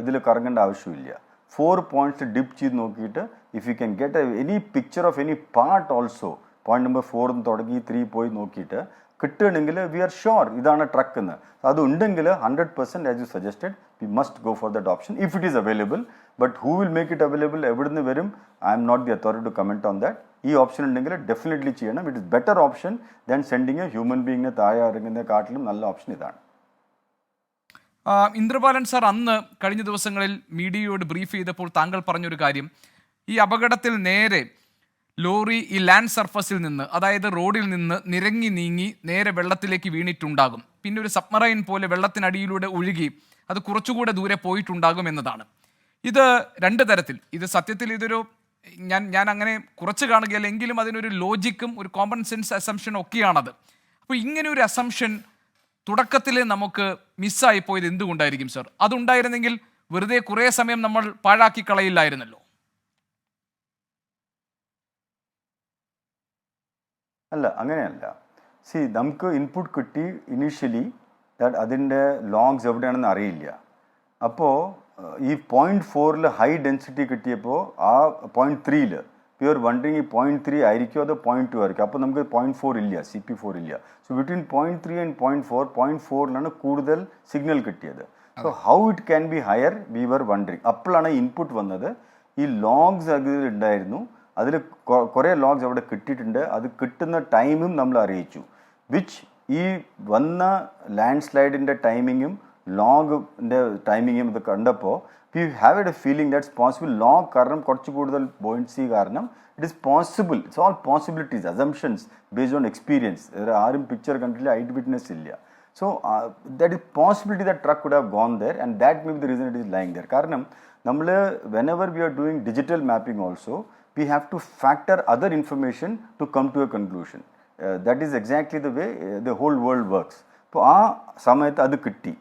ഇതിൽ കറങ്ങേണ്ട ആവശ്യമില്ല. 4 പോയിന്റ്സ് ഡിപ്പ് ചെയ്ത് നോക്കിയിട്ട് if you can get any picture of any part also, point number 4 തുടങ്ങി 3 പോയി നോക്കിയിട്ട് കിട്ടുകയാണെങ്കിൽ വി ആർ ഷുവർ ഇതാണ് ട്രക്ക് എന്ന്. അത് ഉണ്ടെങ്കിൽ 100% as you suggested we must go for that option if it is available. But who will make it available, എവിടുന്ന് വരും, I am not the authority to comment on that. ഈ option ഉണ്ടെങ്കിൽ definitely ചെയ്യണം. It is better option than sending A human ബീങ്ങിനെ താഴെ ഇറങ്ങുന്നതിനെക്കാട്ടിലും നല്ല option ഇതാണ്. Indrapalan sir, അന്ന് കഴിഞ്ഞ ദിവസങ്ങളിൽ മീഡിയയോട് ബ്രീഫ് ചെയ്തപ്പോൾ താങ്കൾ പറഞ്ഞൊരു കാര്യം, ഈ അപകടത്തിൽ നേരെ ലോറി ഈ ലാൻഡ് സർഫസിൽ നിന്ന്, അതായത് റോഡിൽ നിന്ന് നിരങ്ങി നീങ്ങി നേരെ വെള്ളത്തിലേക്ക് വീണിട്ടുണ്ടാകും. പിന്നെ ഒരു സബ്മറൈൻ പോലെ വെള്ളത്തിനടിയിലൂടെ ഒഴുകി അത് കുറച്ചുകൂടെ ദൂരെ പോയിട്ടുണ്ടാകും എന്നതാണ്. ഇത് 2 തരത്തിൽ, ഇത് സത്യത്തിൽ ഇതൊരു ഞാൻ അങ്ങനെ കുറച്ച് കാണുകയല്ല, എങ്കിലും അതിനൊരു ലോജിക്കും ഒരു കോമൺ സെൻസ് അസംഷനും ഒക്കെയാണത്. അപ്പോൾ ഇങ്ങനെ ഒരു അസംഷൻ തുടക്കത്തിൽ നമുക്ക് മിസ്സായി പോയത് എന്തുകൊണ്ടായിരിക്കും സർ? അതുണ്ടായിരുന്നെങ്കിൽ വെറുതെ കുറേ സമയം നമ്മൾ പാഴാക്കി കളയില്ലായിരുന്നല്ലോ. അല്ല, അങ്ങനെയല്ല. നമുക്ക് ഇൻപുട്ട് കിട്ടി ഇനീഷ്യലി, അതിൻ്റെ ലോങ്സ് എവിടെയാണെന്ന് അറിയില്ല. അപ്പോൾ ഈ 0.4 ഹൈ ഡെൻസിറ്റി കിട്ടിയപ്പോൾ ആ 0.3 വി ആർ വണ്ടറിങ് ഈ 0.3 ആയിരിക്കും അതോ 0.2 ആയിരിക്കും. അപ്പോൾ നമുക്ക് 0.4 ഇല്ല, CP4 ഇല്ല. സോ ബിറ്റ്വീൻ 0.3 ആൻഡ് 0.4 കൂടുതൽ സിഗ്നൽ കിട്ടിയത്. So how it can be higher we were wondering. അപ്പോഴാണ് ഇൻപുട്ട് വന്നത്. ഈ ലോഗ്സ് അതിൽ ഉണ്ടായിരുന്നു, അതിൽ കുറേ ലോഗ്സ് അവിടെ കിട്ടിയിട്ടുണ്ട്. അത് കിട്ടുന്ന ടൈമും നമ്മൾ അറിയിച്ചു. വിച്ച് ഈ വന്ന ലാൻഡ് സ്ലൈഡിൻ്റെ ടൈമിങ്ങും ലോഗിൻ്റെ ടൈമിങ്ങും ഇത് കണ്ടപ്പോൾ we have a feeling that's possible. Log കാരണം കുറച്ച് കൂടുതൽ ബോയിൻസി കാരണം it is possible. It's all possibilities, assumptions based on experience. ആരും പിക്ചർ കണ്ടില്ല, ഐ വിറ്റ്നസ് ഇല്ല. So that is possibility that truck would have gone there and that may be the reason it is lying there. കാരണം നമ്മൾ whenever we are doing digital mapping also we have to factor other information to come to a conclusion. That is exactly the way the whole world works. അപ്പോൾ ആ സമയത്ത് അത് കിട്ടി.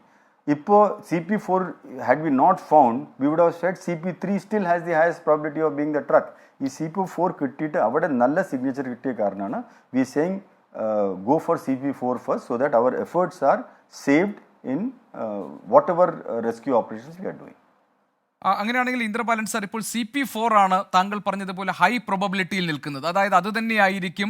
ഇപ്പോൾ CP4 had we not found, we would have said CP3 still has the highest probability of being the truck. ഈ CP4 കിട്ടിയിട്ട് അവിടെ നല്ല സിഗ്നേച്ചർ കിട്ടിയ കാരണമാണ് we saying go for CP4 first so that our efforts are saved in whatever rescue operations we are doing. അങ്ങനെയാണെങ്കിൽ Indrapalan sir, ഇപ്പോൾ CP4 ആണ് താങ്കൾ പറഞ്ഞതുപോലെ ഹൈ പ്രൊബബിലിറ്റിയിൽ നിൽക്കുന്നത്. അതായത് അത് തന്നെയായിരിക്കും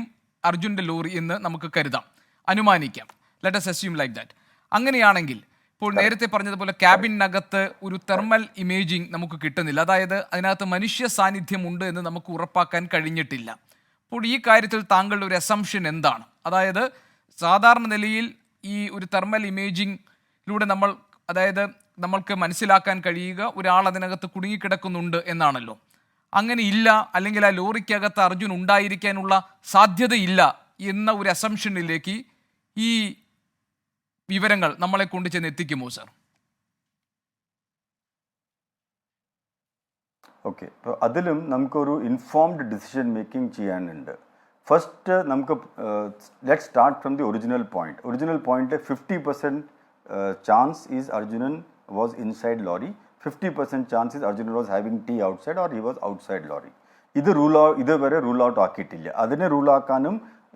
അർജുൻ്റെ ലോറി എന്ന് നമുക്ക് കരുതാം, അനുമാനിക്കാം. Let us assume like that. അങ്ങനെയാണെങ്കിൽ ഇപ്പോൾ നേരത്തെ പറഞ്ഞതുപോലെ ക്യാബിനകത്ത് ഒരു തെർമൽ ഇമേജിംഗ് നമുക്ക് കിട്ടുന്നില്ല. അതായത് അതിനകത്ത് മനുഷ്യ സാന്നിധ്യമുണ്ട് എന്ന് നമുക്ക് ഉറപ്പാക്കാൻ കഴിഞ്ഞിട്ടില്ല. അപ്പോൾ ഈ കാര്യത്തിൽ താങ്കളുടെ ഒരു അസംഷൻ എന്താണ്? അതായത് സാധാരണ നിലയിൽ ഈ ഒരു തെർമൽ ഇമേജിങ്ങിലൂടെ നമ്മൾക്ക് മനസ്സിലാക്കാൻ കഴിയുക ഒരാൾ അതിനകത്ത് കുടുങ്ങിക്കിടക്കുന്നുണ്ട് എന്നാണല്ലോ. അങ്ങനെ ഇല്ല, അല്ലെങ്കിൽ ആ ലോറിക്കകത്ത് അർജുൻ ഉണ്ടായിരിക്കാനുള്ള സാധ്യതയില്ല എന്ന ഒരു അസംഷനിലേക്ക് ഈ വിവരങ്ങൾ നമ്മളെ കൊണ്ട് ചെന്ന് എത്തിക്കുമോ സാർ? ഓക്കെ, അപ്പോൾ അതിലും നമുക്കൊരു ഇൻഫോംഡ് ഡിസിഷൻ മേക്കിംഗ് ചെയ്യാനുണ്ട്. ഫസ്റ്റ് നമുക്ക് let start from the original point. Original point 50% chance is Arjunan was inside lorry, 50% chance is Arjunan was having tea outside or he was outside lorry. ഇതുവരെ റൂൾ ഔട്ട് ആക്കിയിട്ടില്ല. അതിനെ rule ആക്കാനും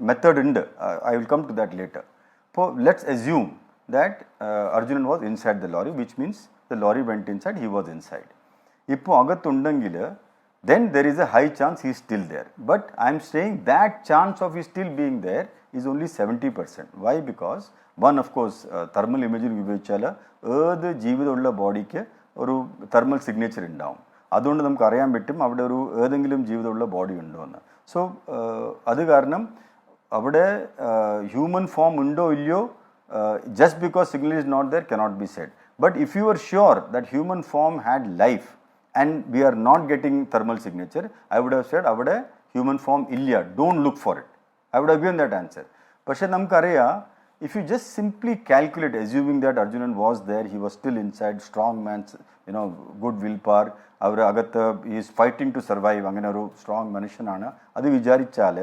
method ഉണ്ട്. I will come to that later. അപ്പോൾ let's assume that Arjunan was inside the lorry, which means the lorry went inside, he was inside. ഇപ്പോൾ അകത്തുണ്ടെങ്കിൽ then there is a high chance he is still there. But I am saying that chance of he still being there is only 70%. Why? Because one, of course, thermal imaging ഉപയോഗിച്ചാൽ ഏത് ജീവിതമുള്ള ബോഡിക്ക് ഒരു thermal signature ഉണ്ടാവും. അതുകൊണ്ട് നമുക്ക് അറിയാൻ പറ്റും അവിടെ ഒരു ഏതെങ്കിലും ജീവിതമുള്ള ബോഡി ഉണ്ടോ എന്ന്. സോ അത് കാരണം അവിടെ ഹ്യൂമൻ ഫോം ഉണ്ടോ ഇല്ലയോ, just because signal is not there cannot be said. But if you are sure that human form had life and we are not getting thermal signature, I would have said avade human form illa, don't look for it. I would have given that answer. പക്ഷേ നമുക്കറിയാം, if you just simply calculate, assuming that Arjunan was there, he was still inside, strong man, good willpower, അവർ അകത്ത് he is fighting to survive, അങ്ങനെ ഒരു strong മനുഷ്യനാണ്, അത് വിചാരിച്ചാൽ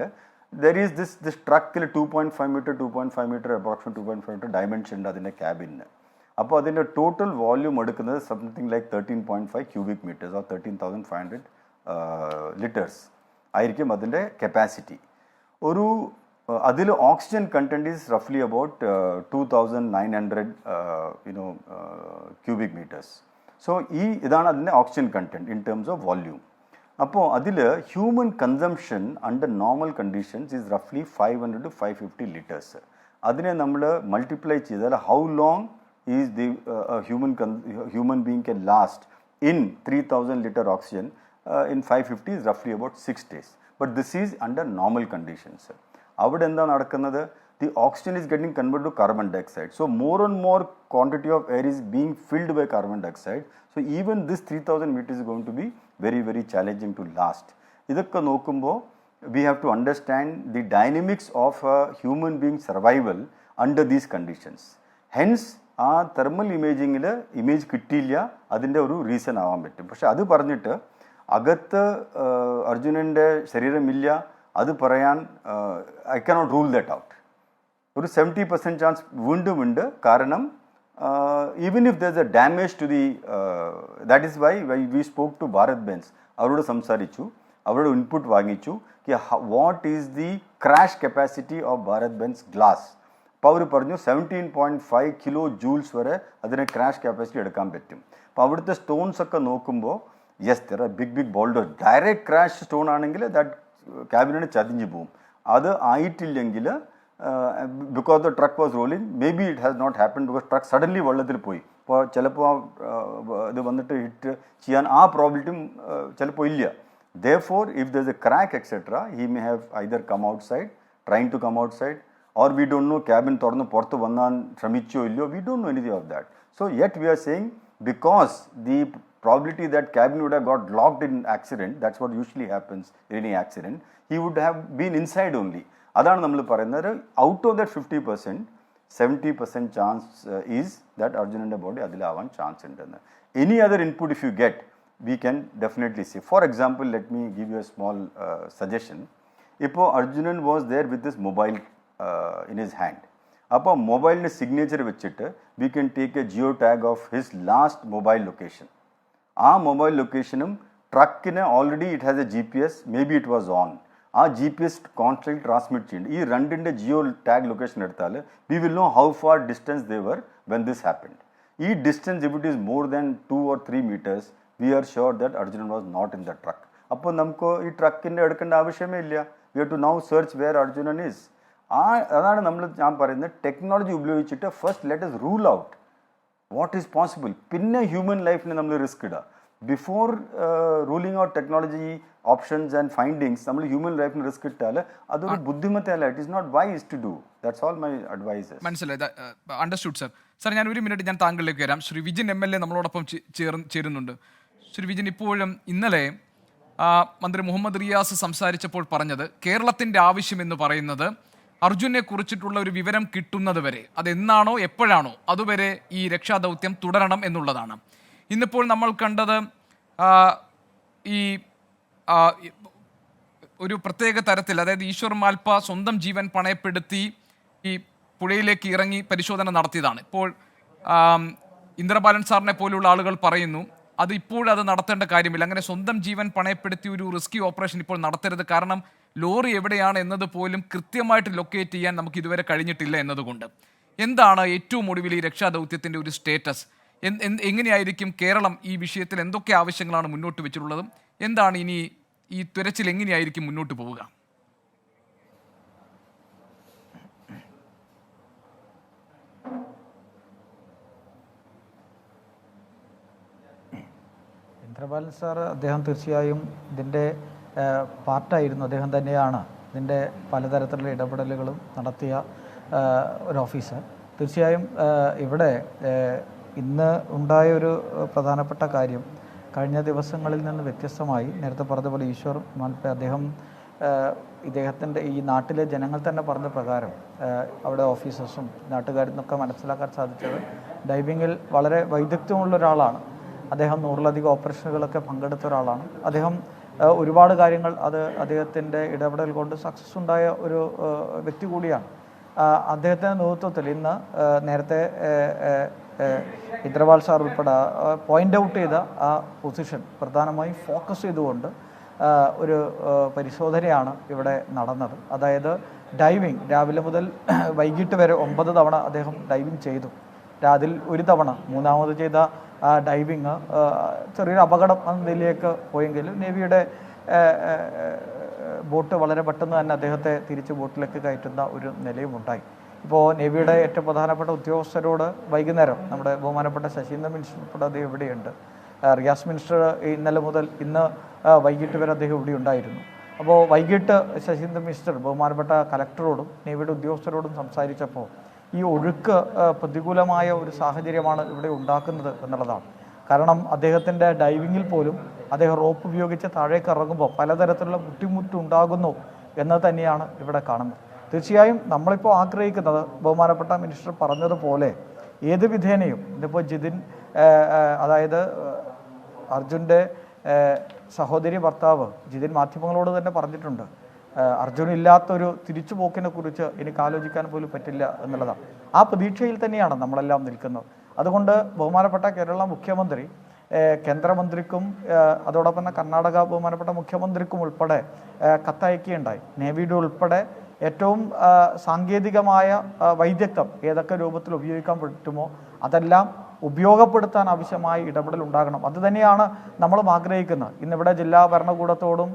there is this ട്രക്കിൽ 2.5 meter approximately 2.5 meter dimension ഉണ്ട് അതിൻ്റെ ക്യാബിന്. അപ്പോൾ അതിൻ്റെ ടോട്ടൽ വോള്യൂം എടുക്കുന്നത് something like 13.5 cubic meters or 13,500 litres ആയിരിക്കും അതിൻ്റെ കപ്പാസിറ്റി. ഒരു അതിൽ ഓക്സിജൻ കണ്ടൻറ്റ് ഈസ് റഫ്ലി അബൌട്ട് 2,900 cubic meters. സോ ഇതാണ് അതിൻ്റെ oxygen content in terms of volume. അപ്പോൾ അതിൽ human consumption under normal conditions is റഫ്ലി 500 to 550 ലിറ്റേഴ്സ്. അതിനെ നമ്മൾ മൾട്ടിപ്ലൈ ചെയ്താൽ how long is the human being can last in 3,000 liter oxygen in 550 is roughly about 6 days. But this is under normal conditions. അവിടെ എന്താ നടക്കുന്നത്? The oxygen is getting converted to carbon dioxide. So more and more quantity of air is being filled by carbon dioxide. So even this 3,000 meters is going to be very, very challenging to last. ഇതൊക്കെ നോക്കുമ്പോൾ we have to understand the dynamics of human being survival under these conditions. Hence ആ thermal ഇമേജിങ്ങിൽ image കിട്ടിയില്ല, അതിൻ്റെ ഒരു reason ആവാൻ പറ്റും. പക്ഷെ അത് പറഞ്ഞിട്ട് അകത്ത് അർജുനൻ്റെ ശരീരമില്ല അത് പറയാൻ I cannot rule that out. ഒരു 70% ചാൻസ് വീണ്ടും ഉണ്ട്. കാരണം even if there is a damage to the that is why we spoke to Bharat Benz. അവരോട് സംസാരിച്ചു, അവരുടെ ഇൻപുട്ട് വാങ്ങിച്ചു. What is the crash capacity of Bharat Benz glass. അപ്പോൾ അവർ പറഞ്ഞു 17.5 kilojoules വരെ അതിന് ക്രാഷ് കപ്പാസിറ്റി എടുക്കാൻ പറ്റും. അപ്പോൾ അവിടുത്തെ സ്റ്റോൺസ് ഒക്കെ നോക്കുമ്പോൾ yes there are big boulders. Direct crash stone ആണെങ്കിൽ ദാറ്റ് ക്യാബിനെ ചതിഞ്ഞു പോകും. അത് ആയിട്ടില്ലെങ്കിൽ because the truck was rolling, may be it has not happen because truck suddenly വെള്ളത്തിൽ പോയി. അപ്പോൾ ചിലപ്പോൾ ഇത് വന്നിട്ട് ഹിറ്റ് ചെയ്യാൻ ആ പ്രോബിലിറ്റിയും ചിലപ്പോൾ ഇല്ല. Therefore, if there is a crack etc., he may have either come outside, trying to come outside, or we don't know cabin torno porthu vannan shramicho illo, we don't know anything of that. So yet we are saying because the probability that cabin would have got locked in accident, that's what usually happens in any accident, he would have been inside only. Adana nammal parayunnathu, out of that 50%, 70% chance is that Arjun's body adile avan chance undu. Any other input if you get, we can definitely see. For example, let me give you a small suggestion. If Arjunan was there with this mobile in his hand, appo mobile ne signature vechittu we can take a geotag of his last mobile location. Aa mobile location truck ne already it has a GPS, maybe it was on. Aa GPS constantly transmit cheyindi. Ee rendinte geo tag location eduthal we will know how far distance they were when this happened. Ee distance if it is more than 2 or 3 meters, we are sure that Arjun was not in the truck. അപ്പോൾ നമുക്ക് ഈ ട്രക്കിൻ്റെ എടുക്കേണ്ട ആവശ്യമേ ഇല്ല. We have to now search where Arjunan is. അതാണ് ഞാൻ പറയുന്നത്, technology ഉപയോഗിച്ചിട്ട് first let us rule out what is possible, പിന്നെ ഹ്യൂമൻ ലൈഫിന് നമ്മൾ റിസ്ക് ഇടുക. Before ruling out technology options and findings നമ്മൾ ഹ്യൂമൻ ലൈഫിന് റിസ്ക് ഇട്ടാൽ അതൊരു ബുദ്ധിമുട്ടല്ല. It is not wise to do. That's all my advice. മനസ്സിലായി, അണ്ടർസ്റ്റുഡ് സർ. സാർ ഞാൻ ഒരു മിനിറ്റ് ഞാൻ താങ്കളിലേക്ക് വരാം. ശ്രീ വിജിൻ MLA നമ്മളോടൊപ്പം ചേരുന്നുണ്ട്. ശ്രീ വിജിൻ, ഇപ്പോഴും ഇന്നലെ മന്ത്രി മുഹമ്മദ് റിയാസ് സംസാരിച്ചപ്പോൾ പറഞ്ഞത് കേരളത്തിൻ്റെ ആവശ്യം എന്ന് പറയുന്നത് അർജുനെ കുറിച്ചിട്ടുള്ള ഒരു വിവരം കിട്ടുന്നത് വരെ, അതെന്നാണോ എപ്പോഴാണോ അതുവരെ ഈ രക്ഷാദൗത്യം തുടരണം എന്നുള്ളതാണ്. ഇന്നിപ്പോൾ നമ്മൾ കണ്ടത് ഈ ഒരു പ്രത്യേക തരത്തിൽ, അതായത് ഈശ്വർ മാൽപ്പ സ്വന്തം ജീവൻ പണയപ്പെടുത്തി ഈ പുഴയിലേക്ക് ഇറങ്ങി പരിശോധന നടത്തിയതാണ്. ഇപ്പോൾ ഇന്ദ്രബാലൻ സാറിനെ പോലുള്ള ആളുകൾ പറയുന്നു അത് ഇപ്പോഴത് നടത്തേണ്ട കാര്യമില്ല, അങ്ങനെ സ്വന്തം ജീവൻ പണയപ്പെടുത്തി ഒരു റിസ്ക്യൂ ഓപ്പറേഷൻ ഇപ്പോൾ നടത്തരുത്, കാരണം ലോറി എവിടെയാണ് എന്നത് പോലും കൃത്യമായിട്ട് ലൊക്കേറ്റ് ചെയ്യാൻ നമുക്ക് ഇതുവരെ കഴിഞ്ഞിട്ടില്ല എന്നതുകൊണ്ട്. എന്താണ് ഏറ്റവും ഒടുവിൽ ഈ രക്ഷാദൗത്യത്തിൻ്റെ ഒരു സ്റ്റേറ്റസ്? എങ്ങനെയായിരിക്കും കേരളം ഈ വിഷയത്തിൽ എന്തൊക്കെ ആവശ്യങ്ങളാണ് മുന്നോട്ട് വെച്ചിട്ടുള്ളതും എന്താണ് ഇനി ഈ തിരച്ചിൽ എങ്ങനെയായിരിക്കും മുന്നോട്ട് പോവുക? ഇന്ദ്രബാലൻ സാർ, അദ്ദേഹം തീർച്ചയായും ഇതിൻ്റെ പാർട്ടായിരുന്നു. അദ്ദേഹം തന്നെയാണ് ഇതിൻ്റെ പലതരത്തിലുള്ള ഇടപെടലുകളും നടത്തിയ ഒരു ഓഫീസർ. തീർച്ചയായും ഇവിടെ ഇന്ന് ഉണ്ടായ ഒരു പ്രധാനപ്പെട്ട കാര്യം, കഴിഞ്ഞ ദിവസങ്ങളിൽ നിന്ന് വ്യത്യസ്തമായി നേരത്തെ പറഞ്ഞതുപോലെ ഈശ്വർ മാൽപ്പ ഇദ്ദേഹത്തിൻ്റെ ഈ നാട്ടിലെ ജനങ്ങൾ തന്നെ പറഞ്ഞ പ്രകാരം അവിടെ ഓഫീസേഴ്സും നാട്ടുകാരിൽ നിന്നൊക്കെ മനസ്സിലാക്കാൻ സാധിച്ചത് ഡൈവിങ്ങിൽ വളരെ വൈദഗ്ധ്യമുള്ള ഒരാളാണ്. അദ്ദേഹം 100-ലധികം ഓപ്പറേഷനുകളൊക്കെ പങ്കെടുത്ത ഒരാളാണ്. അദ്ദേഹം ഒരുപാട് കാര്യങ്ങൾ അദ്ദേഹത്തിൻ്റെ ഇടപെടൽ കൊണ്ട് സക്സസ് ഉണ്ടായ ഒരു വ്യക്തി കൂടിയാണ്. അദ്ദേഹത്തിൻ്റെ നേതൃത്വത്തിൽ ഇന്ന് നേരത്തെ ഇന്ദ്രപാൽ സാർ ഉൾപ്പെടെ പോയിൻ്റ് ഔട്ട് ചെയ്ത ആ പൊസിഷൻ പ്രധാനമായും ഫോക്കസ് ചെയ്തുകൊണ്ട് ഒരു പരിശോധനയാണ് ഇവിടെ നടന്നത്. അതായത് ഡൈവിങ് രാവിലെ മുതൽ വൈകിട്ട് വരെ 9 തവണ അദ്ദേഹം ഡൈവിങ് ചെയ്തു. അതിൽ ഒരു തവണ മൂന്നാമത് ചെയ്ത ആ ഡൈവിങ് ചെറിയൊരു അപകടം എന്ന നിലയിലേക്ക് പോയെങ്കിലും നേവിയുടെ ബോട്ട് വളരെ പെട്ടെന്ന് തന്നെ അദ്ദേഹത്തെ തിരിച്ച് ബോട്ടിലേക്ക് കയറ്റുന്ന ഒരു നിലയുമുണ്ടായി. ഇപ്പോൾ നേവിയുടെ ഏറ്റവും പ്രധാനപ്പെട്ട ഉദ്യോഗസ്ഥരോട് വൈകുന്നേരം നമ്മുടെ ബഹുമാനപ്പെട്ട ശശീന്ദ്രൻ മിനിസ്റ്റർ ഉൾപ്പെടെ അദ്ദേഹം ഇവിടെയുണ്ട്. റിയാസ് മിനിസ്റ്റർ ഇന്നലെ മുതൽ ഇന്ന് വൈകിട്ട് വരെ അദ്ദേഹം ഇവിടെ ഉണ്ടായിരുന്നു. അപ്പോൾ വൈകിട്ട് ശശീന്ദ്രൻ മിനിസ്റ്റർ ബഹുമാനപ്പെട്ട കലക്ടറോടും നേവിയുടെ ഉദ്യോഗസ്ഥരോടും സംസാരിച്ചപ്പോൾ ഈ ഒഴുക്ക് പ്രതികൂലമായ ഒരു സാഹചര്യമാണ് ഇവിടെ ഉണ്ടാക്കുന്നത് എന്നുള്ളതാണ്. കാരണം അദ്ദേഹത്തിൻ്റെ ഡൈവിങ്ങിൽ പോലും അദ്ദേഹം റോപ്പ് ഉപയോഗിച്ച് താഴേക്ക് ഇറങ്ങുമ്പോൾ പലതരത്തിലുള്ള ബുദ്ധിമുട്ടുണ്ടാകുന്നു എന്ന് തന്നെയാണ് ഇവിടെ കാണുന്നത്. തീർച്ചയായും നമ്മളിപ്പോൾ ആഗ്രഹിക്കുന്നത് ബഹുമാനപ്പെട്ട മിനിസ്റ്റർ പറഞ്ഞതുപോലെ ഏത് വിധേനയും ഇതിപ്പോൾ അതായത് അർജുൻ്റെ സഹോദരി ഭർത്താവ് ജിതിൻ മാധ്യമങ്ങളോട് തന്നെ പറഞ്ഞിട്ടുണ്ട്, അർജുനില്ലാത്തൊരു തിരിച്ചുപോക്കിനെ കുറിച്ച് എനിക്ക് ആലോചിക്കാൻ പോലും പറ്റില്ല എന്നുള്ളതാണ്. ആ പ്രതീക്ഷയിൽ തന്നെയാണ് നമ്മളെല്ലാം നിൽക്കുന്നത്. അതുകൊണ്ട് ബഹുമാനപ്പെട്ട കേരള മുഖ്യമന്ത്രി കേന്ദ്രമന്ത്രിക്കും അതോടൊപ്പം തന്നെ കർണാടക ബഹുമാനപ്പെട്ട മുഖ്യമന്ത്രിക്കും ഉൾപ്പെടെ കത്തയക്കുകയുണ്ടായി. നേവിയുടെ ഉൾപ്പെടെ ഏറ്റവും സാങ്കേതികമായ വൈദഗ്ധ്യം ഏതൊക്കെ രൂപത്തിൽ ഉപയോഗിക്കാൻ പറ്റുമോ അതെല്ലാം ഉപയോഗപ്പെടുത്താൻ ആവശ്യമായ ഇടപെടൽ ഉണ്ടാകണം. അതുതന്നെയാണ് നമ്മളും ആഗ്രഹിക്കുന്നത്. ഇന്നിവിടെ ജില്ലാ ഭരണകൂടത്തോടും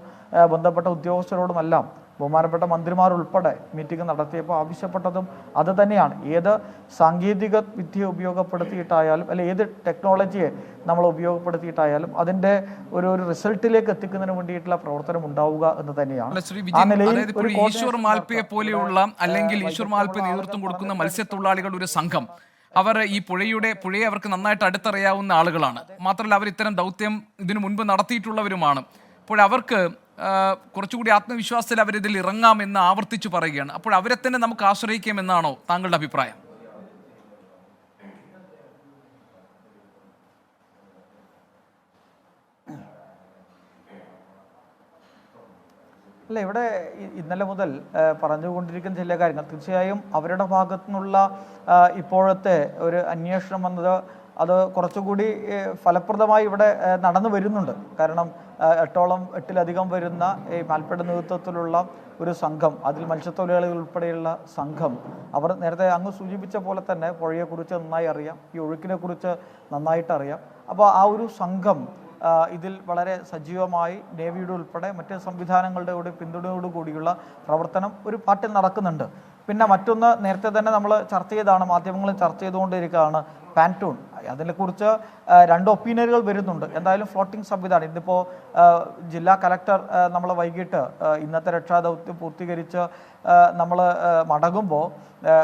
ബന്ധപ്പെട്ട ഉദ്യോഗസ്ഥരോടുമെല്ലാം ബഹുമാനപ്പെട്ട മന്ത്രിമാരുൾപ്പെടെ മീറ്റിംഗ് നടത്തിയപ്പോൾ ആവശ്യപ്പെട്ടതും അത് തന്നെയാണ്. ഏത് സാങ്കേതിക വിദ്യ ഉപയോഗപ്പെടുത്തിയിട്ടായാലും അല്ലെ ഏത് ടെക്നോളജിയെ നമ്മൾ ഉപയോഗപ്പെടുത്തിയിട്ടായാലും അതിൻ്റെ ഒരു റിസൾട്ടിലേക്ക് എത്തിക്കുന്നതിന് വേണ്ടിയിട്ടുള്ള പ്രവർത്തനം ഉണ്ടാവുക എന്ന് തന്നെയാണ്. ഈശ്വർ മാൽപ്പയെ പോലെയുള്ള അല്ലെങ്കിൽ ഈശ്വർ മാൽപ്പ നേതൃത്വം കൊടുക്കുന്ന മത്സ്യത്തൊഴിലാളികൾ ഒരു സംഘം, അവർ ഈ പുഴയെ അവർക്ക് നന്നായിട്ട് അടുത്തറിയാവുന്ന ആളുകളാണ്. മാത്രമല്ല അവർ ഇത്തരം ദൗത്യം ഇതിനു മുൻപ് നടത്തിയിട്ടുള്ളവരുമാണ്. അപ്പോൾ അവർക്ക് കുറച്ചുകൂടി ആത്മവിശ്വാസത്തിൽ അവരിതിൽ ഇറങ്ങാമെന്ന് ആവർത്തിച്ചു പറയുകയാണ്. അപ്പോൾ അവരെ തന്നെ നമുക്ക് ആശ്രയിക്കാമെന്നാണോ താങ്കളുടെ അഭിപ്രായം? അല്ല, ഇവിടെ ഇന്നലെ മുതൽ പറഞ്ഞുകൊണ്ടിരിക്കുന്ന ചില കാര്യങ്ങൾ തീർച്ചയായും അവരുടെ ഭാഗത്തു നിന്നുള്ള ഇപ്പോഴത്തെ ഒരു അന്വേഷണം വന്നത് അത് കുറച്ചുകൂടി ഫലപ്രദമായി ഇവിടെ നടന്നു വരുന്നുണ്ട്. കാരണം 8-ലധികം വരുന്ന ഈ മാൽപ്പയുടെ നേതൃത്വത്തിലുള്ള ഒരു സംഘം, അതിൽ മത്സ്യത്തൊഴിലാളികൾ ഉൾപ്പെടെയുള്ള സംഘം, അവർ നേരത്തെ അങ്ങ് സൂചിപ്പിച്ച പോലെ തന്നെ പുഴയെക്കുറിച്ച് നന്നായി അറിയാം, ഈ ഒഴുക്കിനെ കുറിച്ച് നന്നായിട്ട് അറിയാം. അപ്പോൾ ആ ഒരു സംഘം ഇതിൽ വളരെ സജീവമായി നേവിയുടെ ഉൾപ്പെടെ മറ്റ് സംവിധാനങ്ങളുടെ കൂടി പിന്തുണയോടുകൂടിയുള്ള പ്രവർത്തനം ഒരു പാർട്ടിൽ നടക്കുന്നുണ്ട്. പിന്നെ മറ്റൊന്ന് നേരത്തെ തന്നെ നമ്മൾ ചർച്ച ചെയ്താണ്, മാധ്യമങ്ങളിൽ ചർച്ച ചെയ്തുകൊണ്ടിരിക്കുകയാണ് പാൻറ്റൂൺ. അതിനെക്കുറിച്ച് രണ്ട് ഒപ്പീനിയനുകൾ വരുന്നുണ്ട്. എന്തായാലും ഫ്ലോട്ടിംഗ് സംവിധാനം ഇന്നിപ്പോൾ ജില്ലാ കലക്ടർ നമ്മൾ വൈകിട്ട് ഇന്നത്തെ രക്ഷാദൗത്യം പൂർത്തീകരിച്ച് നമ്മൾ മടങ്ങുമ്പോൾ